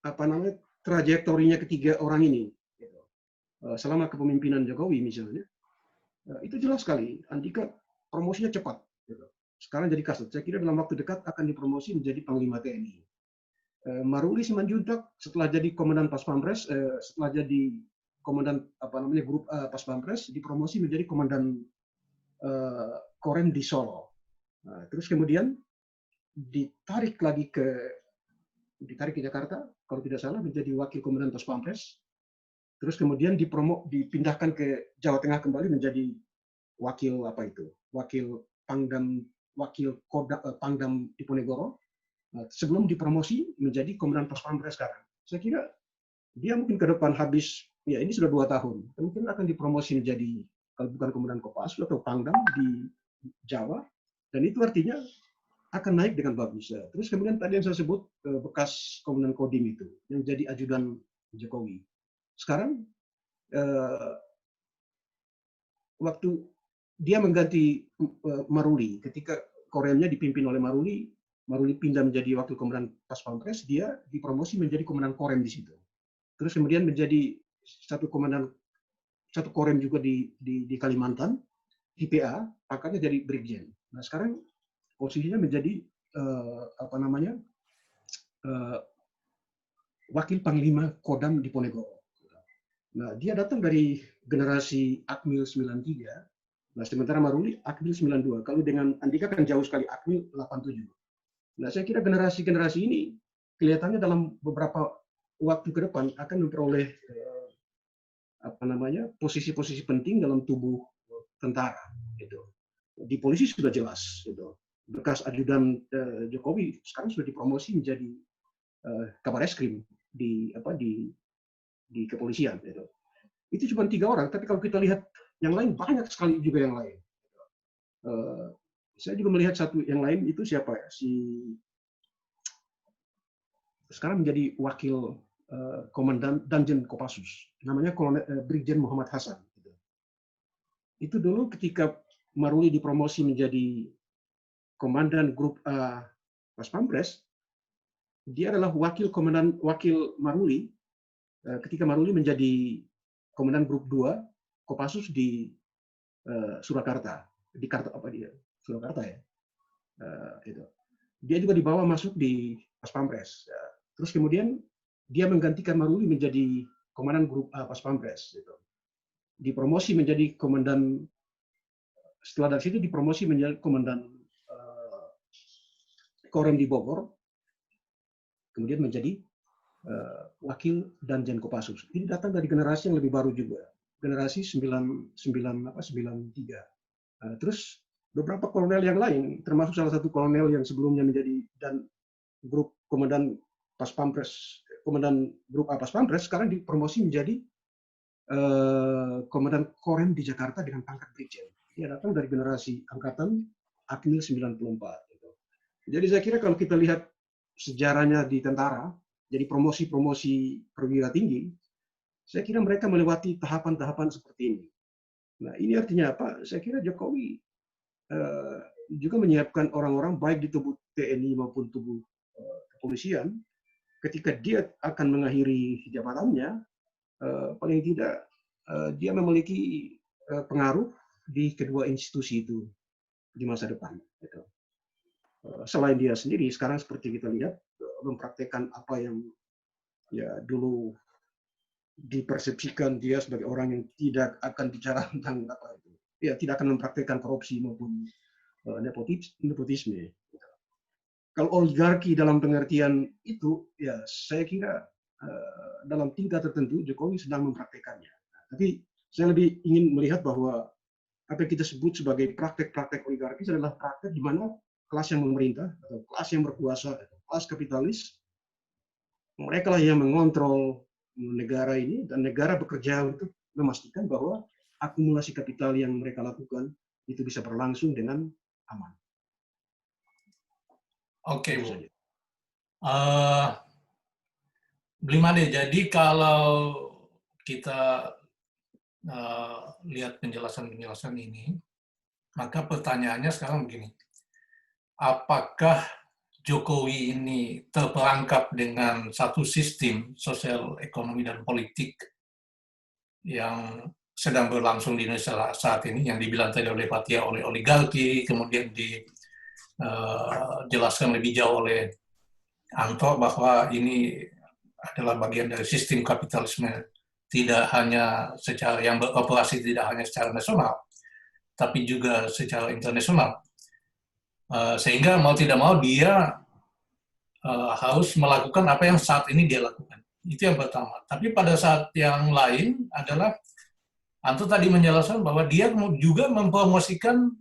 apa namanya trajektorinya ketiga orang ini gitu, selama kepemimpinan Jokowi misalnya, itu jelas sekali Andika promosinya cepat gitu. Sekarang jadi Kasat, saya kira dalam waktu dekat akan dipromosi menjadi Panglima TNI. Maruli Simanjuntak setelah jadi komandan Pas Pampres, setelah jadi komandan grup A Pas Pampres, dipromosi menjadi komandan Korem di Solo. Terus kemudian ditarik ke Jakarta, kalau tidak salah menjadi wakil komandan Pas Pampres. Terus kemudian dipindahkan ke Jawa Tengah kembali menjadi wakil Pangdam Diponegoro, sebelum dipromosi menjadi komandan Pas Pampres sekarang. Saya kira dia mungkin ke depan habis, ya ini sudah 2 tahun, mungkin akan dipromosi menjadi kalau bukan komandan Kopassus atau Pangdam di Jawa, dan itu artinya akan naik dengan bagus. Terus kemudian tadi yang saya sebut bekas komandan Kodim itu yang jadi ajudan Jokowi. Sekarang waktu dia mengganti Maruli, ketika Koremnya dipimpin oleh Maruli, Maruli pindah menjadi wakil komandan Pas Pampres, dia dipromosi menjadi komandan Korem di situ. Terus kemudian menjadi satu Korem juga di Kalimantan, di PA, pangkatnya jadi Brigjen. Nah sekarang posisinya menjadi wakil Panglima Kodam di Ponegoro. Nah dia datang dari generasi Akmil 93, nah sementara Maruli Akmil 92. Kalau dengan Andika kan jauh sekali, Akmil 87. Nah saya kira generasi-generasi ini kelihatannya dalam beberapa waktu ke depan akan memperoleh posisi-posisi penting dalam tubuh tentara. Gitu. Di polisi sudah jelas. Gitu. Bekas ajudan Jokowi sekarang sudah dipromosi menjadi kabar eskrim di kepolisian. Gitu. Itu cuma 3 orang, tapi kalau kita lihat yang lain banyak sekali juga yang lain. Saya juga melihat satu yang lain itu siapa ya? Sekarang menjadi wakil komandan Danjen Kopassus, namanya Brigjen Muhammad Hasan. Itu dulu ketika Maruli dipromosi menjadi komandan grup A Pas Pampres, dia adalah wakil Maruli ketika Maruli menjadi komandan grup 2 Kopassus di Surakarta. Surakarta ya. Itu. Dia juga dibawa masuk di Pas Pampres. Terus kemudian dia menggantikan Maruli menjadi komandan grup A Pas Pampres. Gitu. Dipromosi menjadi komandan, setelah dari situ dipromosi menjadi komandan Korem di Bogor, kemudian menjadi wakil Danjen Kopassus. Ini datang dari generasi yang lebih baru juga, generasi 93. Terus beberapa kolonel yang lain, termasuk salah satu kolonel yang sebelumnya menjadi dan grup komandan Pas Pampres, komandan grup A Pas Pampres, sekarang dipromosi menjadi komandan Korem di Jakarta dengan pangkat Brigjen. Dia datang dari generasi angkatan Akmil 94. Gitu. Jadi saya kira kalau kita lihat sejarahnya di tentara, jadi promosi-promosi perwira tinggi, saya kira mereka melewati tahapan-tahapan seperti ini. Nah ini artinya apa? Saya kira Jokowi juga menyiapkan orang-orang baik di tubuh TNI maupun tubuh kepolisian, ketika dia akan mengakhiri jabatannya, paling tidak dia memiliki pengaruh di kedua institusi itu di masa depan. Gitu. Selain dia sendiri, sekarang seperti kita lihat mempraktekkan apa yang ya dulu dipersepsikan dia sebagai orang yang tidak akan bicara tentang apa itu, ya tidak akan mempraktekkan korupsi maupun nepotisme. Kalau oligarki dalam pengertian itu, ya saya kira dalam tingkat tertentu Jokowi sedang mempraktekannya. Tapi saya lebih ingin melihat bahwa apa yang kita sebut sebagai praktek-praktek oligarki adalah praktek di mana kelas yang memerintah atau kelas yang berkuasa, kelas kapitalis, mereka lah yang mengontrol negara ini, dan negara bekerja untuk memastikan bahwa akumulasi kapital yang mereka lakukan itu bisa berlangsung dengan aman. Oke, Bu. Blimade, jadi kalau kita lihat penjelasan-penjelasan ini, maka pertanyaannya sekarang begini. Apakah Jokowi ini terperangkap dengan satu sistem sosial, ekonomi, dan politik yang sedang berlangsung di Indonesia saat ini, yang dibilang tadi oleh Fathia oleh oligarki, kemudian dijelaskan lebih jauh oleh Anto bahwa ini adalah bagian dari sistem kapitalisme, tidak hanya secara yang beroperasi tidak hanya secara nasional, tapi juga secara internasional. Sehingga mau tidak mau dia harus melakukan apa yang saat ini dia lakukan. Itu yang pertama. Tapi pada saat yang lain adalah Anto tadi menjelaskan bahwa dia juga mempromosikan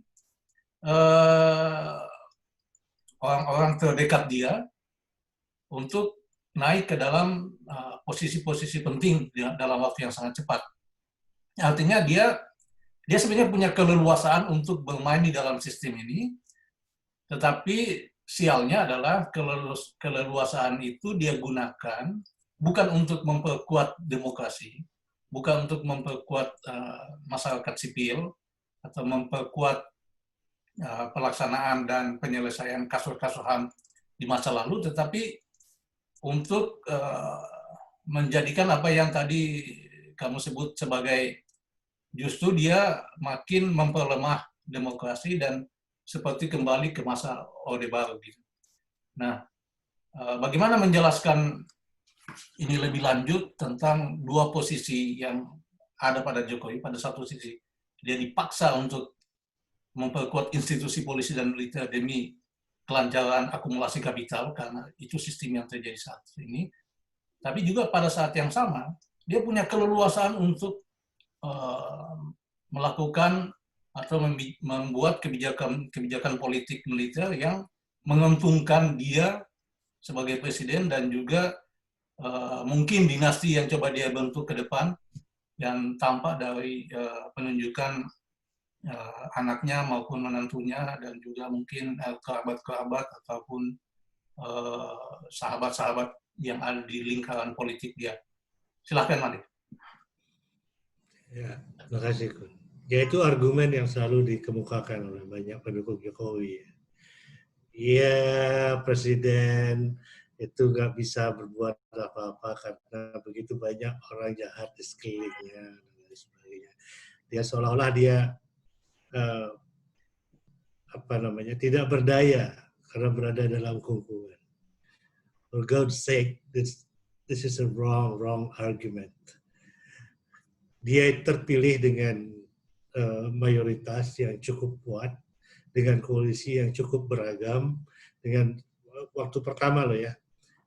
orang-orang terdekat dia untuk naik ke dalam posisi-posisi penting dalam waktu yang sangat cepat. Artinya dia sebenarnya punya keleluasaan untuk bermain di dalam sistem ini, tetapi sialnya adalah keleluasaan itu dia gunakan bukan untuk memperkuat demokrasi, bukan untuk memperkuat masyarakat sipil, atau memperkuat pelaksanaan dan penyelesaian kasus-kasus HAM di masa lalu, tetapi untuk menjadikan apa yang tadi kamu sebut sebagai justru dia makin memperlemah demokrasi dan seperti kembali ke masa Orde Baru gitu. Nah, bagaimana menjelaskan ini lebih lanjut tentang dua posisi yang ada pada Jokowi? Pada satu sisi dia dipaksa untuk memperkuat institusi polisi dan militer demi kelancaran akumulasi kapital karena itu sistem yang terjadi saat ini. Tapi juga pada saat yang sama dia punya keleluasaan untuk melakukan atau membuat kebijakan politik militer yang menguntungkan dia sebagai presiden dan juga mungkin dinasti yang coba dia bentuk ke depan yang tampak dari penunjukan anaknya maupun menantunya dan juga mungkin kerabat-kerabat ataupun sahabat-sahabat yang ada di lingkaran politik dia. Silahkan, Malik. Ya, terima kasih, Kun. Ya, itu argumen yang selalu dikemukakan oleh banyak pendukung Jokowi. Ya, Presiden itu nggak bisa berbuat apa-apa karena begitu banyak orang jahat di sekelilingnya dan lain sebagainya. Dia seolah-olah dia tidak berdaya karena berada dalam kungkungan. For God's sake, this is a wrong argument. Dia terpilih dengan mayoritas yang cukup kuat, dengan koalisi yang cukup beragam, dengan waktu pertama loh ya,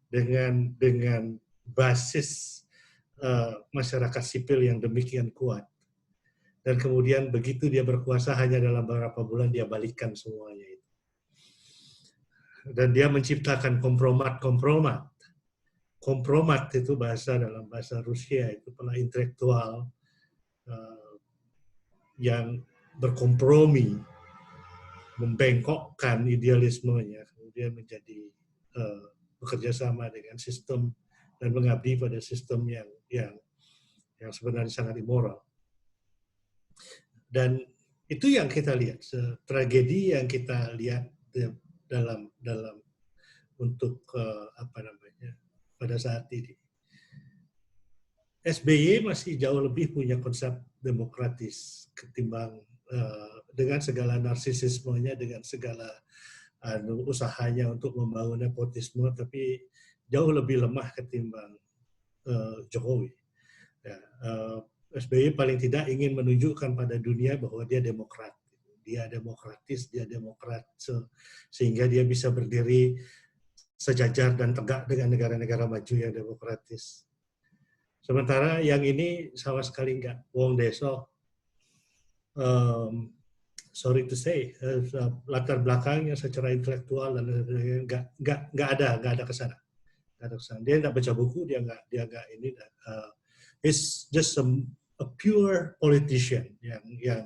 dengan basis masyarakat sipil yang demikian kuat. Dan kemudian begitu dia berkuasa hanya dalam beberapa bulan dia balikkan semuanya itu. Dan dia menciptakan kompromat. Kompromat itu dalam bahasa Rusia itu adalah intelektual yang berkompromi, membengkokkan idealismenya, kemudian menjadi bekerja sama dengan sistem dan mengabdi pada sistem yang sebenarnya sangat immoral. Dan itu yang kita lihat, tragedi yang kita lihat dalam untuk pada saat ini. SBY masih jauh lebih punya konsep demokratis ketimbang dengan segala narsisismenya, dengan segala usahanya untuk membangun nepotisme, tapi jauh lebih lemah ketimbang Jokowi. Ya, SBY paling tidak ingin menunjukkan pada dunia bahwa dia demokrat. Dia demokratis, dia demokrat, sehingga dia bisa berdiri sejajar dan tegak dengan negara-negara maju yang demokratis. Sementara yang ini sama sekali enggak. Wong Deso, sorry to say, latar belakangnya secara intelektual dan enggak ada ke sana. Dia enggak baca buku, dia enggak ini. It's just a pure politician yang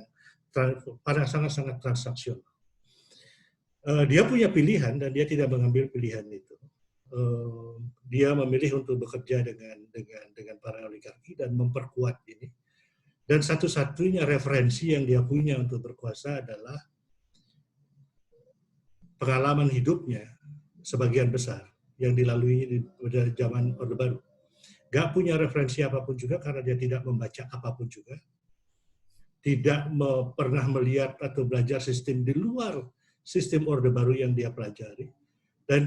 pada sangat-sangat transaksional. Dia punya pilihan dan dia tidak mengambil pilihan itu. Dia memilih untuk bekerja dengan para oligarki dan memperkuat ini. Dan satu-satunya referensi yang dia punya untuk berkuasa adalah pengalaman hidupnya sebagian besar yang dilalui pada zaman Orde Baru. Gak punya referensi apapun juga karena dia tidak membaca apapun juga. Tidak pernah melihat atau belajar sistem di luar sistem Orde Baru yang dia pelajari. Dan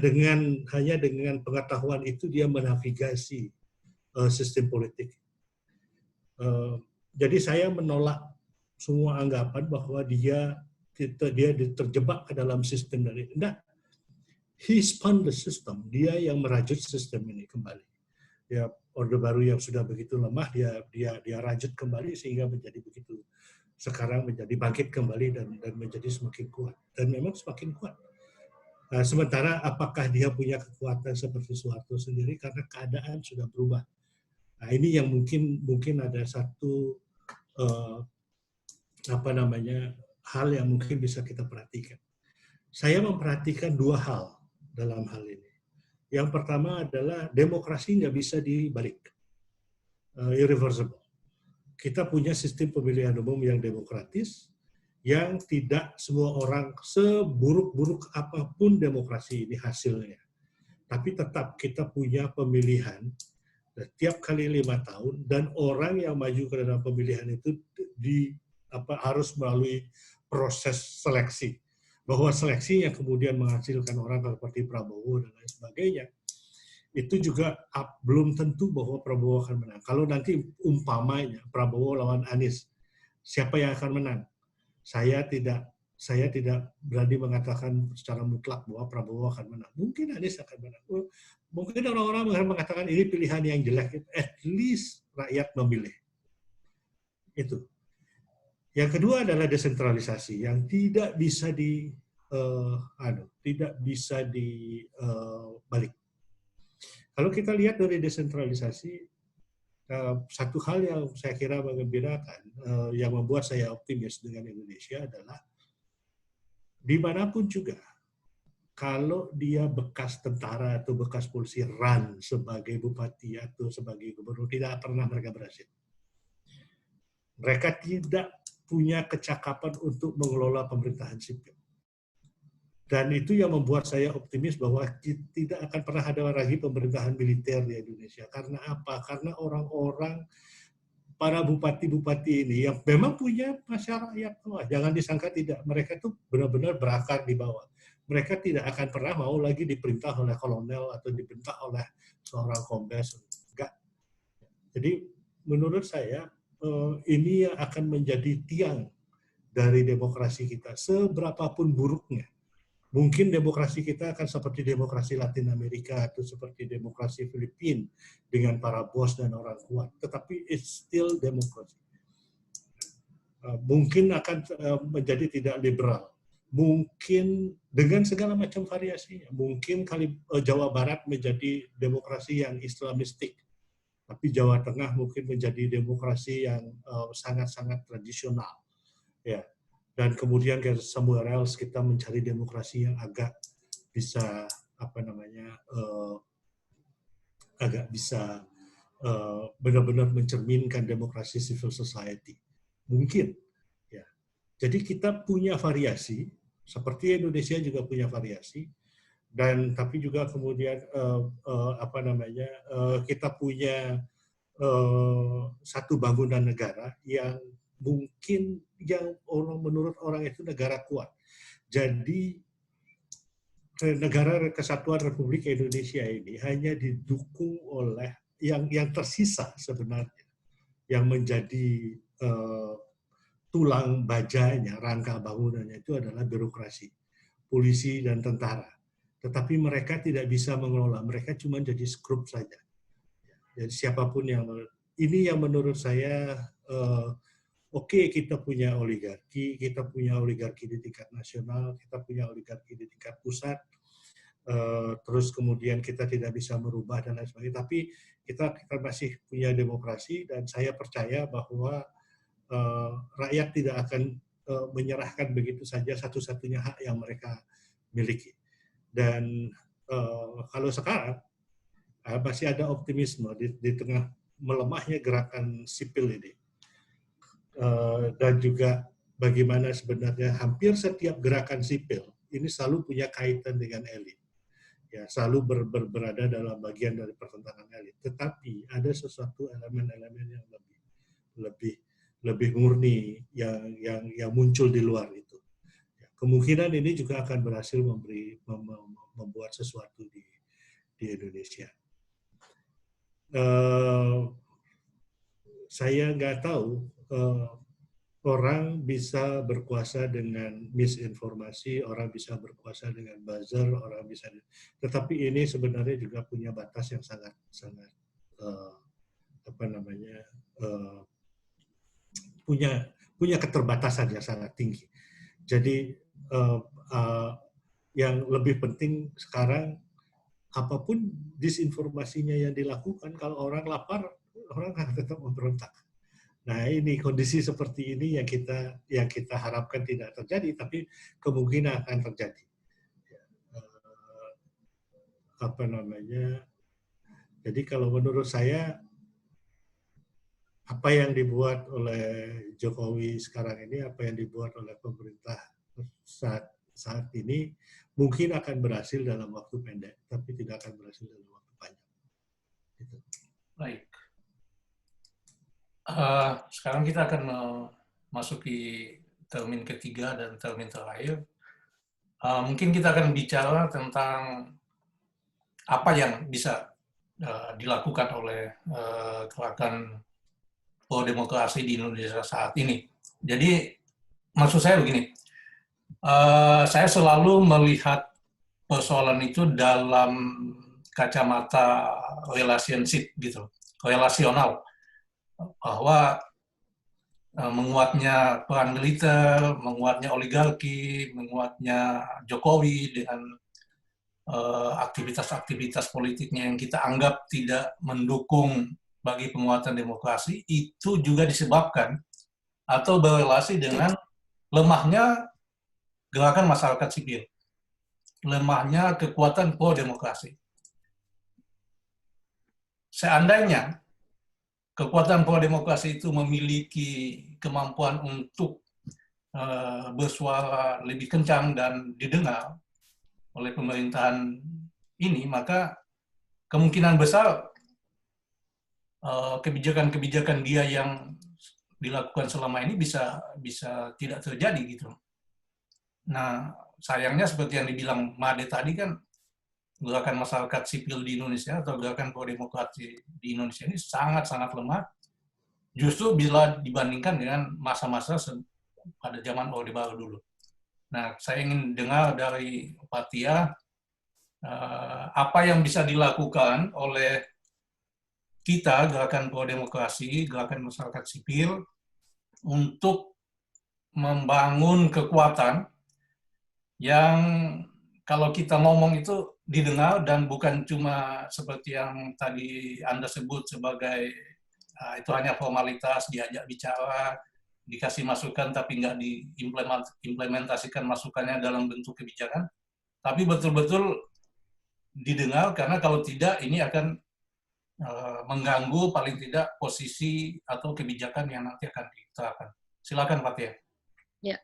hanya dengan pengetahuan itu dia menavigasi sistem politik. Jadi saya menolak semua anggapan bahwa dia terjebak ke dalam sistem dari enggak. He spun the system. Dia yang merajut sistem ini kembali. Ya, Orde Baru yang sudah begitu lemah dia rajut kembali sehingga menjadi begitu, sekarang menjadi bangkit kembali dan menjadi semakin kuat, dan memang semakin kuat. Nah, sementara apakah dia punya kekuatan seperti Soeharto sendiri karena keadaan sudah berubah. Nah, ini yang mungkin ada satu hal yang mungkin bisa kita perhatikan. Saya memperhatikan dua hal dalam hal ini. Yang pertama adalah demokrasi nggak bisa dibalik, irreversible. Kita punya sistem pemilihan umum yang demokratis, yang tidak semua orang, seburuk-buruk apapun demokrasi ini hasilnya, Tapi tetap kita punya pemilihan tiap kali 5 tahun, dan orang yang maju ke dalam pemilihan itu harus melalui proses seleksi. Bahwa seleksi yang kemudian menghasilkan orang seperti Prabowo dan lain sebagainya, itu juga belum tentu bahwa Prabowo akan menang. Kalau nanti umpamanya Prabowo lawan Anies, siapa yang akan menang? Saya tidak berani mengatakan secara mutlak bahwa Prabowo akan menang. Mungkin Anies akan menang. Mungkin orang-orang akan mengatakan ini pilihan yang jelek. At least rakyat memilih. Itu. Yang kedua adalah desentralisasi yang tidak bisa dibalik. Kalau kita lihat dari desentralisasi, satu hal yang saya kira menggembirakan, yang membuat saya optimis dengan Indonesia adalah dimanapun juga, kalau dia bekas tentara atau bekas polisi run sebagai bupati atau sebagai gubernur, tidak pernah mereka berhasil. Mereka tidak punya kecakapan untuk mengelola pemerintahan sipil. Dan itu yang membuat saya optimis bahwa tidak akan pernah ada lagi pemerintahan militer di Indonesia. Karena apa? Karena orang-orang, para bupati-bupati ini yang memang punya masyarakat bawah. Jangan disangka tidak. Mereka itu benar-benar berakar di bawah. Mereka tidak akan pernah mau lagi diperintah oleh kolonel atau diperintah oleh seorang kombes. Enggak. Jadi menurut saya ini yang akan menjadi tiang dari demokrasi kita, seberapapun buruknya. Mungkin demokrasi kita akan seperti demokrasi Latin Amerika atau seperti demokrasi Filipina dengan para bos dan orang kuat, tetapi it's still demokrasi. Mungkin akan menjadi tidak liberal, mungkin dengan segala macam variasinya. Mungkin Jawa Barat menjadi demokrasi yang Islamistik, tapi Jawa Tengah mungkin menjadi demokrasi yang sangat-sangat tradisional. Ya. Dan kemudian somewhere else kita mencari demokrasi yang agak bisa benar-benar mencerminkan demokrasi civil society. Mungkin, ya. Jadi kita punya variasi, seperti Indonesia juga punya variasi, dan tapi juga kemudian kita punya satu bangunan negara yang mungkin menurut orang itu negara kuat. Jadi negara Kesatuan Republik Indonesia ini hanya didukung oleh yang tersisa sebenarnya, yang menjadi tulang bajanya, rangka bangunannya itu adalah birokrasi, polisi dan tentara. Tetapi mereka tidak bisa mengelola, mereka cuma jadi skrup saja. Jadi siapapun ini yang menurut saya Oke, kita punya oligarki di tingkat nasional, kita punya oligarki di tingkat pusat, terus kemudian kita tidak bisa merubah dan lain sebagainya, tapi kita masih punya demokrasi, dan saya percaya bahwa rakyat tidak akan menyerahkan begitu saja satu-satunya hak yang mereka miliki. Dan kalau sekarang masih ada optimisme di tengah melemahnya gerakan sipil ini. Dan juga bagaimana sebenarnya hampir setiap gerakan sipil ini selalu punya kaitan dengan elit, ya, selalu berada dalam bagian dari pertentangan elit. Tetapi ada sesuatu elemen-elemen yang lebih murni yang muncul di luar itu. Ya, kemungkinan ini juga akan berhasil membuat sesuatu di Indonesia. Saya nggak tahu. Orang bisa berkuasa dengan misinformasi, orang bisa berkuasa dengan buzzer, orang bisa. Tetapi ini sebenarnya juga punya batas yang sangat punya keterbatasan yang sangat tinggi. Jadi yang lebih penting sekarang, apapun disinformasinya yang dilakukan, kalau orang lapar, orang akan tetap memberontak. Nah, ini kondisi seperti ini yang kita harapkan tidak terjadi, tapi kemungkinan akan terjadi. Jadi kalau menurut saya, apa yang dibuat oleh Jokowi sekarang ini, apa yang dibuat oleh pemerintah saat saat ini mungkin akan berhasil dalam waktu pendek, tapi tidak akan berhasil dalam waktu panjang. Gitu. Baik. Sekarang kita akan memasuki termin ketiga dan termin terakhir. Mungkin kita akan bicara tentang apa yang bisa dilakukan oleh gerakan pro-demokrasi di Indonesia saat ini. Jadi, maksud saya begini, saya selalu melihat persoalan itu dalam kacamata relationship gitu, relasional, bahwa menguatnya peran militer, menguatnya oligarki, menguatnya Jokowi dengan aktivitas-aktivitas politiknya yang kita anggap tidak mendukung bagi penguatan demokrasi, itu juga disebabkan atau berrelasi dengan lemahnya gerakan masyarakat sipil, lemahnya kekuatan pro-demokrasi. Seandainya kekuatan pro-demokrasi itu memiliki kemampuan untuk bersuara lebih kencang dan didengar oleh pemerintahan ini, maka kemungkinan besar kebijakan-kebijakan dia yang dilakukan selama ini bisa tidak terjadi gitu. Nah, sayangnya seperti yang dibilang Made tadi kan, gerakan masyarakat sipil di Indonesia atau gerakan pro-demokrasi di Indonesia ini sangat-sangat lemah, justru bila dibandingkan dengan masa-masa pada zaman Orde Baru dulu. Nah, saya ingin dengar dari Pak Tia, apa yang bisa dilakukan oleh kita, gerakan pro-demokrasi, gerakan masyarakat sipil, untuk membangun kekuatan yang kalau kita ngomong itu didengar dan bukan cuma seperti yang tadi Anda sebut sebagai itu hanya formalitas, diajak bicara, dikasih masukan tapi nggak diimplementasikan masukannya dalam bentuk kebijakan, tapi betul-betul didengar, karena kalau tidak ini akan mengganggu paling tidak posisi atau kebijakan yang nanti akan diterapkan. Silakan Pak Tia. Ya.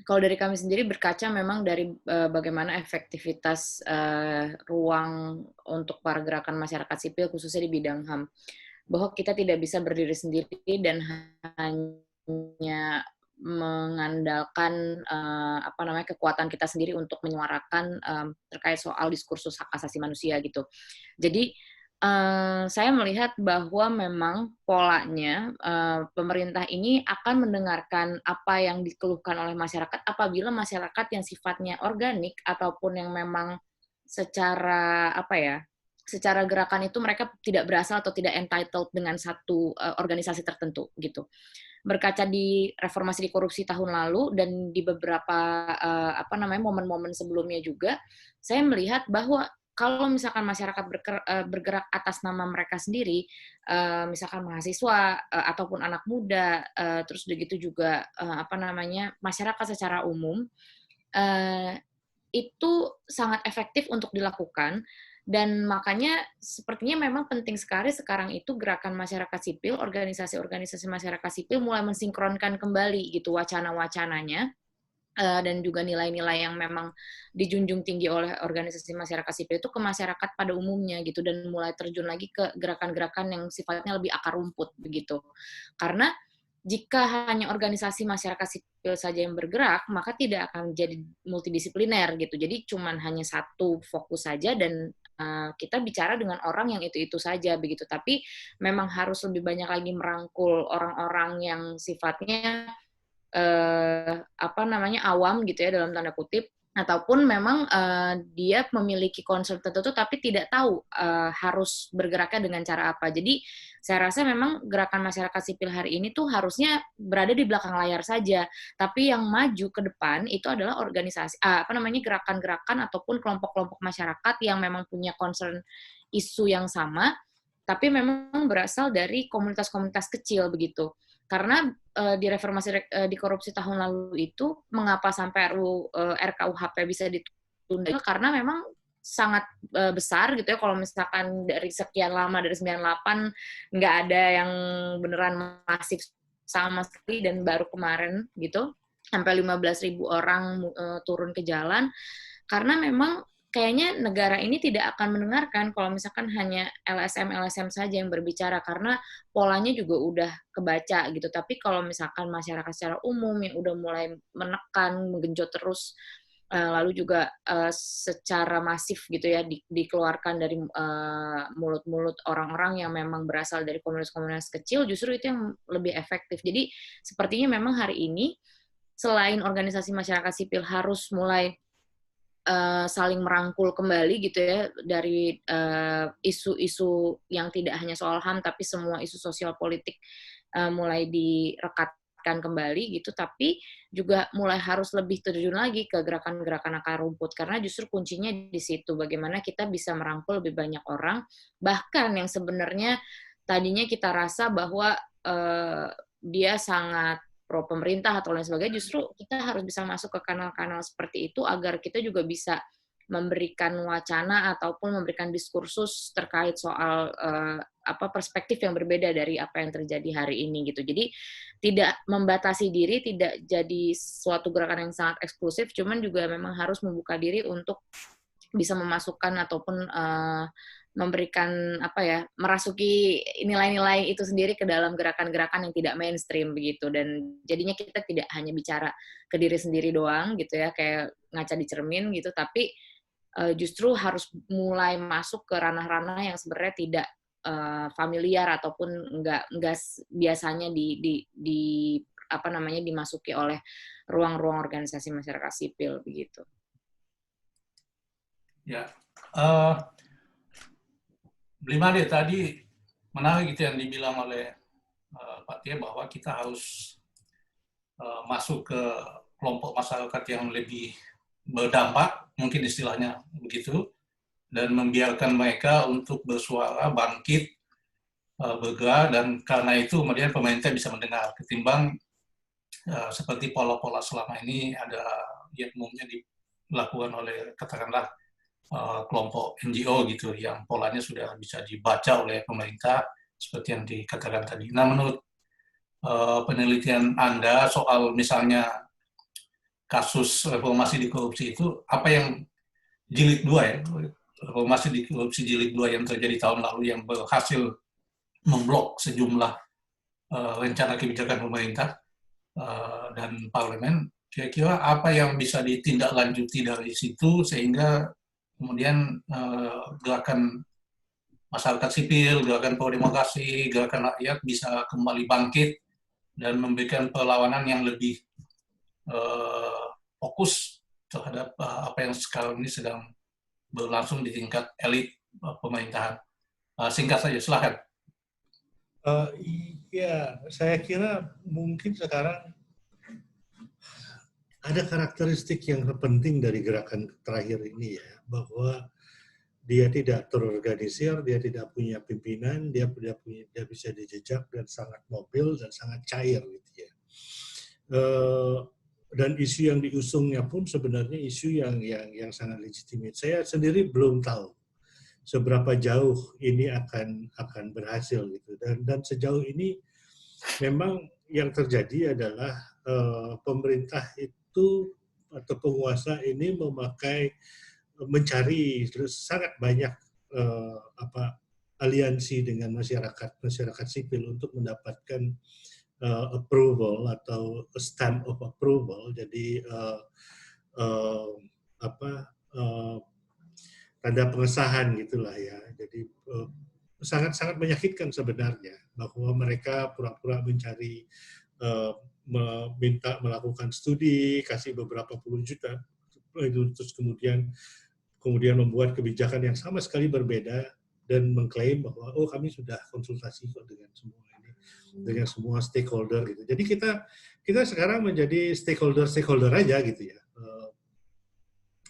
Kalau dari kami sendiri berkaca memang dari bagaimana efektivitas ruang untuk para gerakan masyarakat sipil khususnya di bidang HAM, bahwa kita tidak bisa berdiri sendiri dan hanya mengandalkan kekuatan kita sendiri untuk menyuarakan terkait soal diskursus hak asasi manusia gitu. Jadi saya melihat bahwa memang polanya pemerintah ini akan mendengarkan apa yang dikeluhkan oleh masyarakat apabila masyarakat yang sifatnya organik ataupun yang memang secara secara gerakan itu mereka tidak berasal atau tidak entitled dengan satu organisasi tertentu gitu. Berkaca di reformasi di korupsi tahun lalu dan di beberapa momen-momen sebelumnya juga, saya melihat bahwa kalau misalkan masyarakat bergerak atas nama mereka sendiri, misalkan mahasiswa ataupun anak muda, terus begitu juga masyarakat secara umum, itu sangat efektif untuk dilakukan. Dan makanya sepertinya memang penting sekali sekarang itu gerakan masyarakat sipil, organisasi-organisasi masyarakat sipil mulai mensinkronkan kembali gitu wacana-wacananya, dan juga nilai-nilai yang memang dijunjung tinggi oleh organisasi masyarakat sipil itu ke masyarakat pada umumnya gitu, dan mulai terjun lagi ke gerakan-gerakan yang sifatnya lebih akar rumput begitu. Karena jika hanya organisasi masyarakat sipil saja yang bergerak, maka tidak akan jadi multidisipliner gitu. Jadi cuman hanya satu fokus saja dan kita bicara dengan orang yang itu-itu saja begitu. Tapi memang harus lebih banyak lagi merangkul orang-orang yang sifatnya awam gitu ya dalam tanda kutip, ataupun memang dia memiliki concern tertentu tapi tidak tahu harus bergeraknya dengan cara apa. Jadi saya rasa memang gerakan masyarakat sipil hari ini tuh harusnya berada di belakang layar saja, tapi yang maju ke depan itu adalah organisasi gerakan-gerakan ataupun kelompok-kelompok masyarakat yang memang punya concern isu yang sama, tapi memang berasal dari komunitas-komunitas kecil begitu. Karena di reformasi di korupsi tahun lalu itu, mengapa sampai RKUHP bisa ditunda? Karena memang sangat besar gitu ya, kalau misalkan dari sekian lama, dari 98, nggak ada yang beneran masif sama sekali, dan baru kemarin gitu. sampai 15.000 orang turun ke jalan, karena memang kayaknya negara ini tidak akan mendengarkan kalau misalkan hanya LSM saja yang berbicara, karena polanya juga udah kebaca gitu. Tapi kalau misalkan masyarakat secara umum yang udah mulai menekan, menggenjot terus, lalu juga secara masif gitu ya dikeluarkan dari mulut-mulut orang-orang yang memang berasal dari komunitas-komunitas kecil, justru itu yang lebih efektif. Jadi sepertinya memang hari ini selain organisasi masyarakat sipil harus mulai saling merangkul kembali gitu ya dari isu-isu yang tidak hanya soal HAM tapi semua isu sosial politik mulai direkatkan kembali gitu, tapi juga mulai harus lebih terjun lagi ke gerakan-gerakan akar rumput, karena justru kuncinya di situ, bagaimana kita bisa merangkul lebih banyak orang, bahkan yang sebenarnya tadinya kita rasa bahwa dia sangat pro pemerintah atau lain sebagainya, justru kita harus bisa masuk ke kanal-kanal seperti itu agar kita juga bisa memberikan wacana ataupun memberikan diskursus terkait soal perspektif yang berbeda dari apa yang terjadi hari ini gitu. Jadi tidak membatasi diri, tidak jadi suatu gerakan yang sangat eksklusif, cuman juga memang harus membuka diri untuk bisa memasukkan ataupun memberikan merasuki nilai-nilai itu sendiri ke dalam gerakan-gerakan yang tidak mainstream begitu, dan jadinya kita tidak hanya bicara ke diri sendiri doang gitu ya, kayak ngaca di cermin gitu, tapi justru harus mulai masuk ke ranah-ranah yang sebenarnya tidak familiar ataupun enggak biasanya dimasuki oleh ruang-ruang organisasi masyarakat sipil begitu. Ya. Blimade tadi menarik itu yang dibilang oleh Pak Tia, bahwa kita harus masuk ke kelompok masyarakat yang lebih berdampak, mungkin istilahnya begitu, dan membiarkan mereka untuk bersuara, bangkit, bergerak, dan karena itu kemudian pemerintah bisa mendengar, ketimbang seperti pola-pola selama ini ada yang umumnya dilakukan oleh katakanlah kelompok NGO gitu, yang polanya sudah bisa dibaca oleh pemerintah seperti yang dikatakan tadi. Nah, menurut penelitian Anda soal misalnya kasus reformasi di korupsi itu, apa yang jilid 2 ya, reformasi di korupsi jilid 2 yang terjadi tahun lalu yang berhasil memblok sejumlah rencana kebijakan pemerintah dan parlemen, kira-kira apa yang bisa ditindaklanjuti dari situ sehingga kemudian gerakan masyarakat sipil, gerakan pro-demokrasi, gerakan rakyat bisa kembali bangkit dan memberikan perlawanan yang lebih fokus terhadap apa yang sekarang ini sedang berlangsung di tingkat elit pemerintahan. Singkat saja, silakan. Ya, saya kira mungkin sekarang ada karakteristik yang penting dari gerakan terakhir ini ya, bahwa dia tidak terorganisir, dia tidak punya pimpinan, dia bisa dijejak dan sangat mobil dan sangat cair gitu ya. Dan isu yang diusungnya pun sebenarnya isu yang sangat legitimate. Saya sendiri belum tahu seberapa jauh ini akan berhasil gitu, dan sejauh ini memang yang terjadi adalah pemerintah itu atau penguasa ini mencari sangat banyak aliansi dengan masyarakat sipil untuk mendapatkan approval atau stamp of approval. Jadi tanda pengesahan gitulah ya. Jadi sangat menyakitkan sebenarnya bahwa mereka pura-pura mencari minta melakukan studi, kasih beberapa puluh juta, terus kemudian membuat kebijakan yang sama sekali berbeda dan mengklaim bahwa kami sudah konsultasi kok dengan semua ini, dengan semua stakeholder gitu. Jadi kita sekarang menjadi stakeholder aja gitu ya,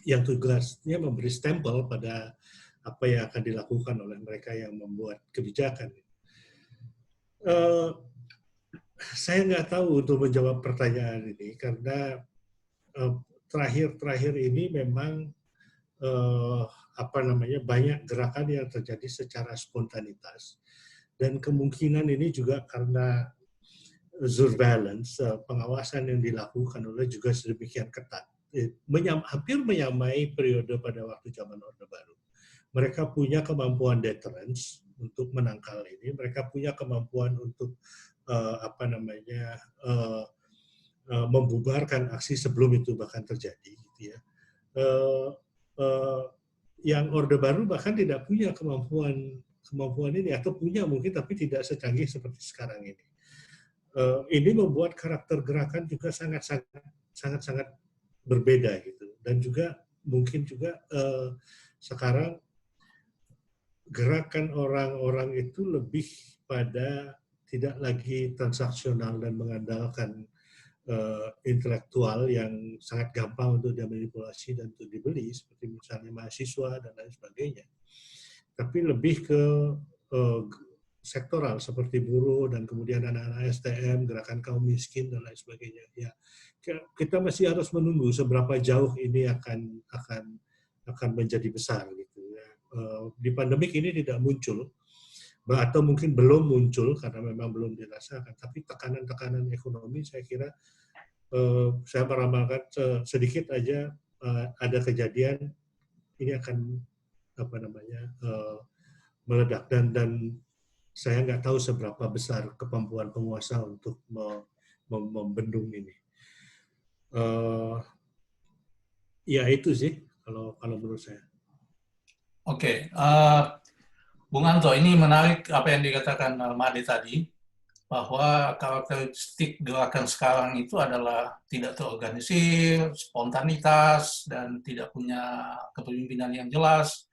yang tugasnya memberi stempel pada apa yang akan dilakukan oleh mereka yang membuat kebijakan. Saya nggak tahu untuk menjawab pertanyaan ini karena terakhir ini memang banyak gerakan yang terjadi secara spontanitas, dan kemungkinan ini juga karena surveillance, pengawasan yang dilakukan oleh juga sedemikian ketat. Hampir menyamai periode pada waktu zaman Orde Baru. Mereka punya kemampuan deterrence untuk menangkal ini. Mereka punya kemampuan untuk membubarkan aksi sebelum itu bahkan terjadi. Gitu ya. Yang Orde Baru bahkan tidak punya kemampuan ini, atau punya mungkin tapi tidak secanggih seperti sekarang ini. Ini membuat karakter gerakan juga sangat berbeda gitu, dan juga mungkin juga sekarang gerakan orang-orang itu lebih pada tidak lagi transaksional dan mengandalkan intelektual yang sangat gampang untuk dimanipulasi dan untuk dibeli, seperti misalnya mahasiswa dan lain sebagainya, tapi lebih ke sektoral seperti buruh dan kemudian anak-anak STM, gerakan kaum miskin dan lain sebagainya. Ya, kita masih harus menunggu seberapa jauh ini akan menjadi besar gitu ya. Di pandemik ini tidak muncul, atau mungkin belum muncul karena memang belum dirasakan, tapi tekanan-tekanan ekonomi saya kira saya meramalkan sedikit aja ada kejadian ini akan meledak, dan saya nggak tahu seberapa besar kemampuan penguasa untuk membendung ini. Ya itu sih kalau menurut saya. Oke, Bung Anto, ini menarik apa yang dikatakan Made tadi, bahwa karakteristik gerakan sekarang itu adalah tidak terorganisir, spontanitas, dan tidak punya kepemimpinan yang jelas,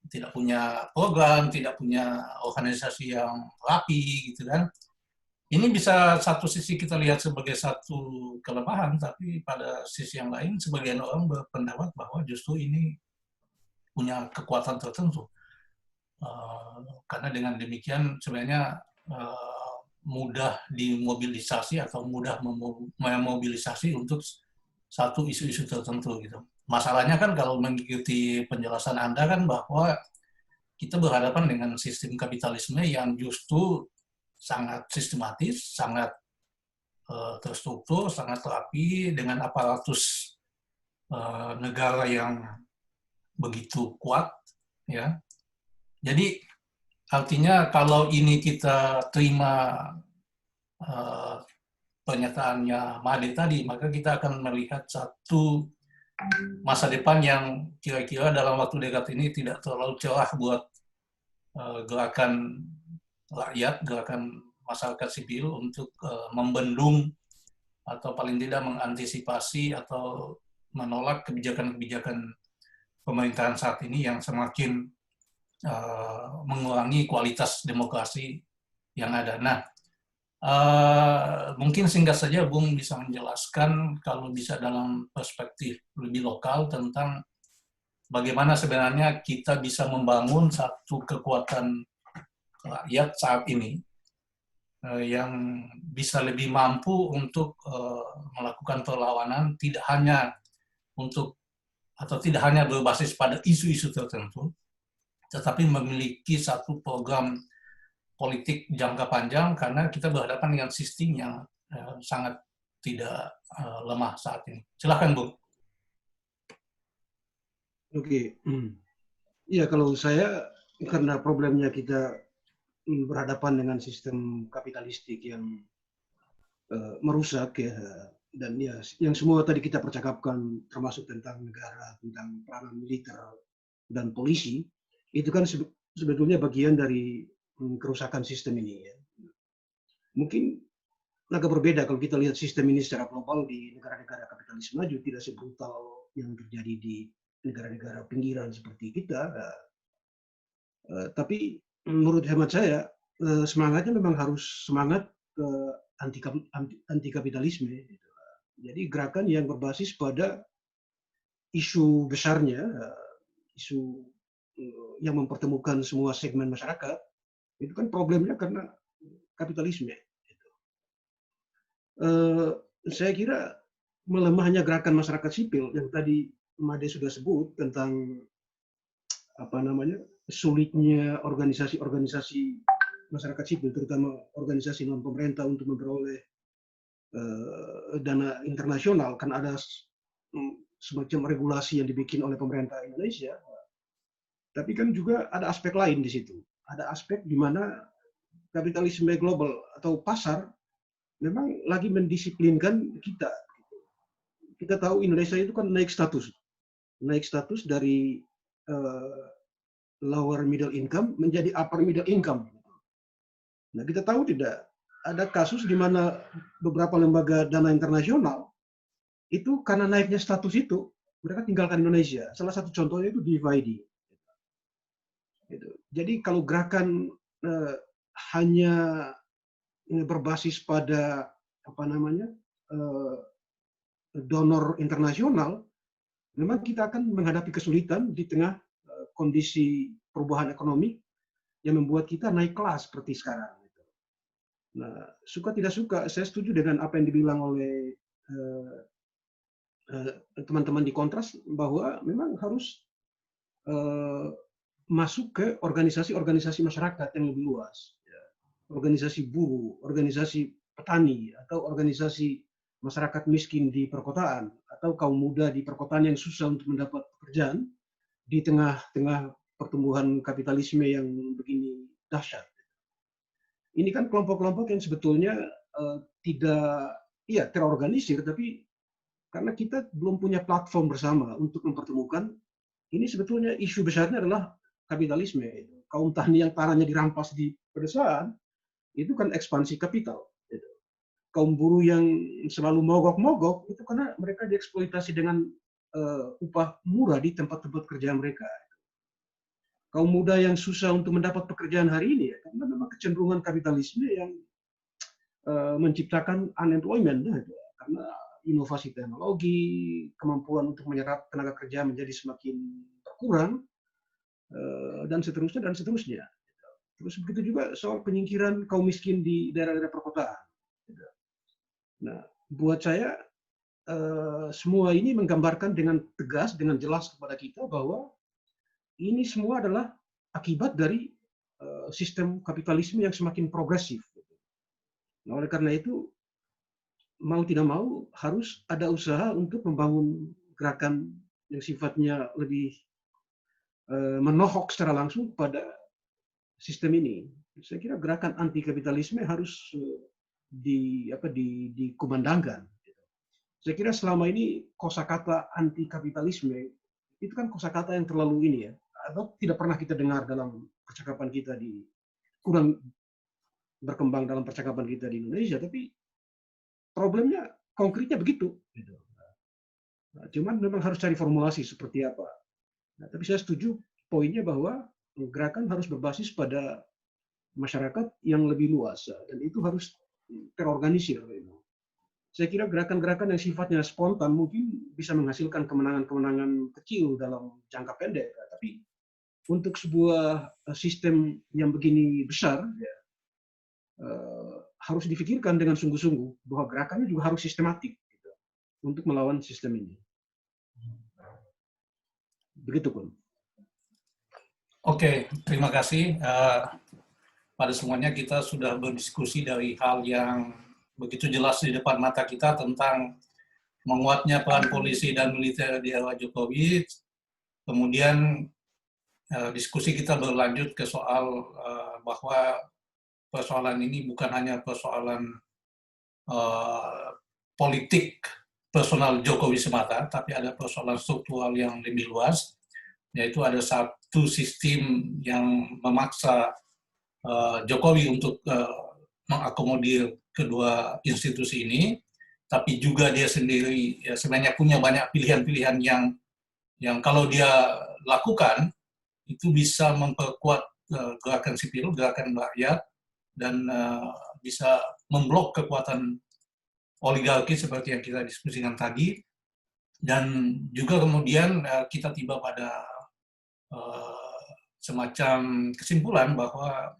tidak punya program, tidak punya organisasi yang rapi, gitu kan. Ini bisa satu sisi kita lihat sebagai satu kelemahan, tapi pada sisi yang lain, sebagian orang berpendapat bahwa justru ini punya kekuatan tertentu. Karena dengan demikian sebenarnya mudah dimobilisasi atau mudah memobilisasi untuk satu isu-isu tertentu gitu. Masalahnya kan kalau mengikuti penjelasan Anda kan bahwa kita berhadapan dengan sistem kapitalisme yang justru sangat sistematis, sangat terstruktur, sangat rapi, dengan aparatus negara yang begitu kuat, ya. Jadi artinya kalau ini kita terima pernyataannya Made tadi, maka kita akan melihat satu masa depan yang kira-kira dalam waktu dekat ini tidak terlalu cerah buat gerakan rakyat, gerakan masyarakat sipil untuk membendung atau paling tidak mengantisipasi atau menolak kebijakan-kebijakan pemerintahan saat ini yang semakin mengurangi kualitas demokrasi yang ada. Nah, mungkin singkat saja Bung bisa menjelaskan kalau bisa dalam perspektif lebih lokal tentang bagaimana sebenarnya kita bisa membangun satu kekuatan rakyat saat ini yang bisa lebih mampu untuk melakukan perlawanan, tidak hanya berbasis pada isu-isu tertentu, tetapi memiliki satu program politik jangka panjang, karena kita berhadapan dengan sistem yang sangat tidak lemah saat ini. Silakan, Bung. Oke. Ya, kalau saya, karena problemnya kita berhadapan dengan sistem kapitalistik yang merusak, ya, dan ya yang semua tadi kita percakapkan, termasuk tentang negara, tentang peranan militer dan polisi, itu kan sebetulnya bagian dari kerusakan sistem ini. Ya. Mungkin agak berbeda kalau kita lihat sistem ini secara global di negara-negara kapitalis maju, tidak sebrutal yang terjadi di negara-negara pinggiran seperti kita. Tapi menurut hemat saya, semangatnya memang harus semangat anti kapitalisme. Gitu. Jadi gerakan yang berbasis pada isu besarnya, isu yang mempertemukan semua segmen masyarakat, itu kan problemnya karena kapitalisme. Gitu. Saya kira melemahnya gerakan masyarakat sipil yang tadi Made sudah sebut tentang sulitnya organisasi-organisasi masyarakat sipil, terutama organisasi non pemerintah, untuk memperoleh dana internasional, kan ada semacam regulasi yang dibikin oleh pemerintah Indonesia. Tapi kan juga ada aspek lain di situ. Ada aspek di mana kapitalisme global atau pasar memang lagi mendisiplinkan kita. Kita tahu Indonesia itu kan naik status dari lower middle income menjadi upper middle income. Nah, kita tahu tidak ada kasus di mana beberapa lembaga dana internasional itu karena naiknya status itu mereka tinggalkan Indonesia. Salah satu contohnya itu DFID. Jadi kalau gerakan hanya berbasis pada donor internasional, memang kita akan menghadapi kesulitan di tengah kondisi perubahan ekonomi yang membuat kita naik kelas seperti sekarang. Nah, suka tidak suka, saya setuju dengan apa yang dibilang oleh teman-teman di Kontras bahwa memang harus masuk ke organisasi-organisasi masyarakat yang lebih luas, organisasi buruh, organisasi petani, atau organisasi masyarakat miskin di perkotaan, atau kaum muda di perkotaan yang susah untuk mendapat pekerjaan di tengah-tengah pertumbuhan kapitalisme yang begini dahsyat. Ini kan kelompok-kelompok yang sebetulnya tidak terorganisir, tapi karena kita belum punya platform bersama untuk mempertemukan, ini sebetulnya isu besarnya adalah kapitalisme. Kaum tani yang tanahnya dirampas di pedesaan, itu kan ekspansi kapital. Kaum buruh yang selalu mogok-mogok, itu karena mereka dieksploitasi dengan upah murah di tempat-tempat kerja mereka. Kaum muda yang susah untuk mendapat pekerjaan hari ini, karena memang kecenderungan kapitalisme yang menciptakan unemployment. Karena inovasi teknologi, kemampuan untuk menyerap tenaga kerja menjadi semakin berkurang, dan seterusnya. Terus begitu juga soal penyingkiran kaum miskin di daerah-daerah perkotaan. Nah, buat saya semua ini menggambarkan dengan tegas, dengan jelas kepada kita bahwa ini semua adalah akibat dari sistem kapitalisme yang semakin progresif. Nah, oleh karena itu, mau tidak mau harus ada usaha untuk membangun gerakan yang sifatnya lebih menohok secara langsung pada sistem ini. Saya kira gerakan anti kapitalisme harus dikumandangkan. Saya kira selama ini kosakata anti kapitalisme itu kan kosakata yang terlalu ini atau tidak pernah kita dengar dalam percakapan kita kurang berkembang dalam percakapan kita di Indonesia, tapi problemnya konkretnya begitu. Nah, cuman memang harus cari formulasi seperti apa. Nah, tapi saya setuju poinnya bahwa gerakan harus berbasis pada masyarakat yang lebih luas dan itu harus terorganisir. Saya kira gerakan-gerakan yang sifatnya spontan mungkin bisa menghasilkan kemenangan-kemenangan kecil dalam jangka pendek, tapi untuk sebuah sistem yang begini besar harus difikirkan dengan sungguh-sungguh bahwa gerakannya juga harus sistematik untuk melawan sistem ini. Begitu, Kun. Oke, terima kasih. Pada semuanya kita sudah berdiskusi dari hal yang begitu jelas di depan mata kita tentang menguatnya peran polisi dan militer di era Jokowi. Kemudian diskusi kita berlanjut ke soal bahwa persoalan ini bukan hanya persoalan politik personal Jokowi semata, tapi ada persoalan struktural yang lebih luas, yaitu ada satu sistem yang memaksa Jokowi untuk mengakomodir kedua institusi ini, tapi juga dia sendiri sebenarnya punya banyak pilihan-pilihan yang kalau dia lakukan itu bisa memperkuat gerakan sipil, gerakan rakyat, dan bisa memblok kekuatan oligarki seperti yang kita diskusikan tadi, dan juga kemudian kita tiba pada semacam kesimpulan bahwa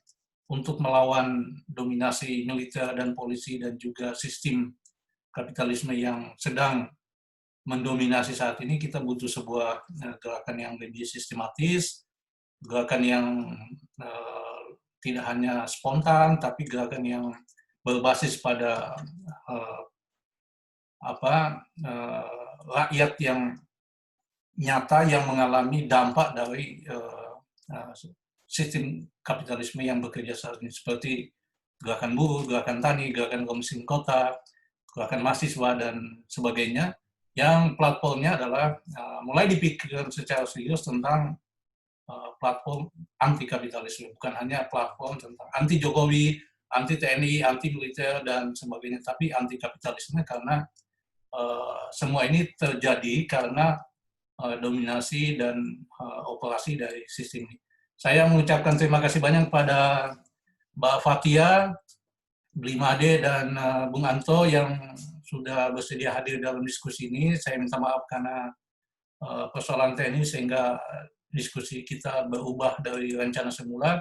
untuk melawan dominasi militer dan polisi dan juga sistem kapitalisme yang sedang mendominasi saat ini, kita butuh sebuah gerakan yang lebih sistematis, gerakan yang tidak hanya spontan, tapi gerakan yang berbasis pada rakyat yang nyata yang mengalami dampak dari sistem kapitalisme yang bekerja saat ini, seperti gerakan buruh, gerakan tani, gerakan komisioner kota, gerakan mahasiswa, dan sebagainya, yang platformnya adalah mulai dipikirkan secara serius tentang platform anti kapitalisme, bukan hanya platform tentang anti Jokowi, anti TNI, anti militer, dan sebagainya, tapi anti kapitalisme, karena semua ini terjadi karena dominasi dan operasi dari sistem ini. Saya mengucapkan terima kasih banyak pada Mbak Fathia, Blimade, dan Bung Anto yang sudah bersedia hadir dalam diskusi ini. Saya minta maaf karena persoalan teknis sehingga diskusi kita berubah dari rencana semula.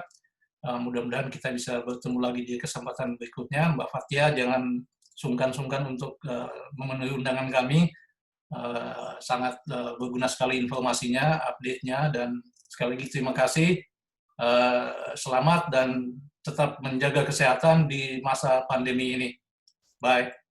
Mudah-mudahan kita bisa bertemu lagi di kesempatan berikutnya. Mbak Fathia, jangan sungkan-sungkan untuk memenuhi undangan kami. Sangat berguna sekali informasinya, update-nya, dan sekali lagi terima kasih. Selamat dan tetap menjaga kesehatan di masa pandemi ini. Bye.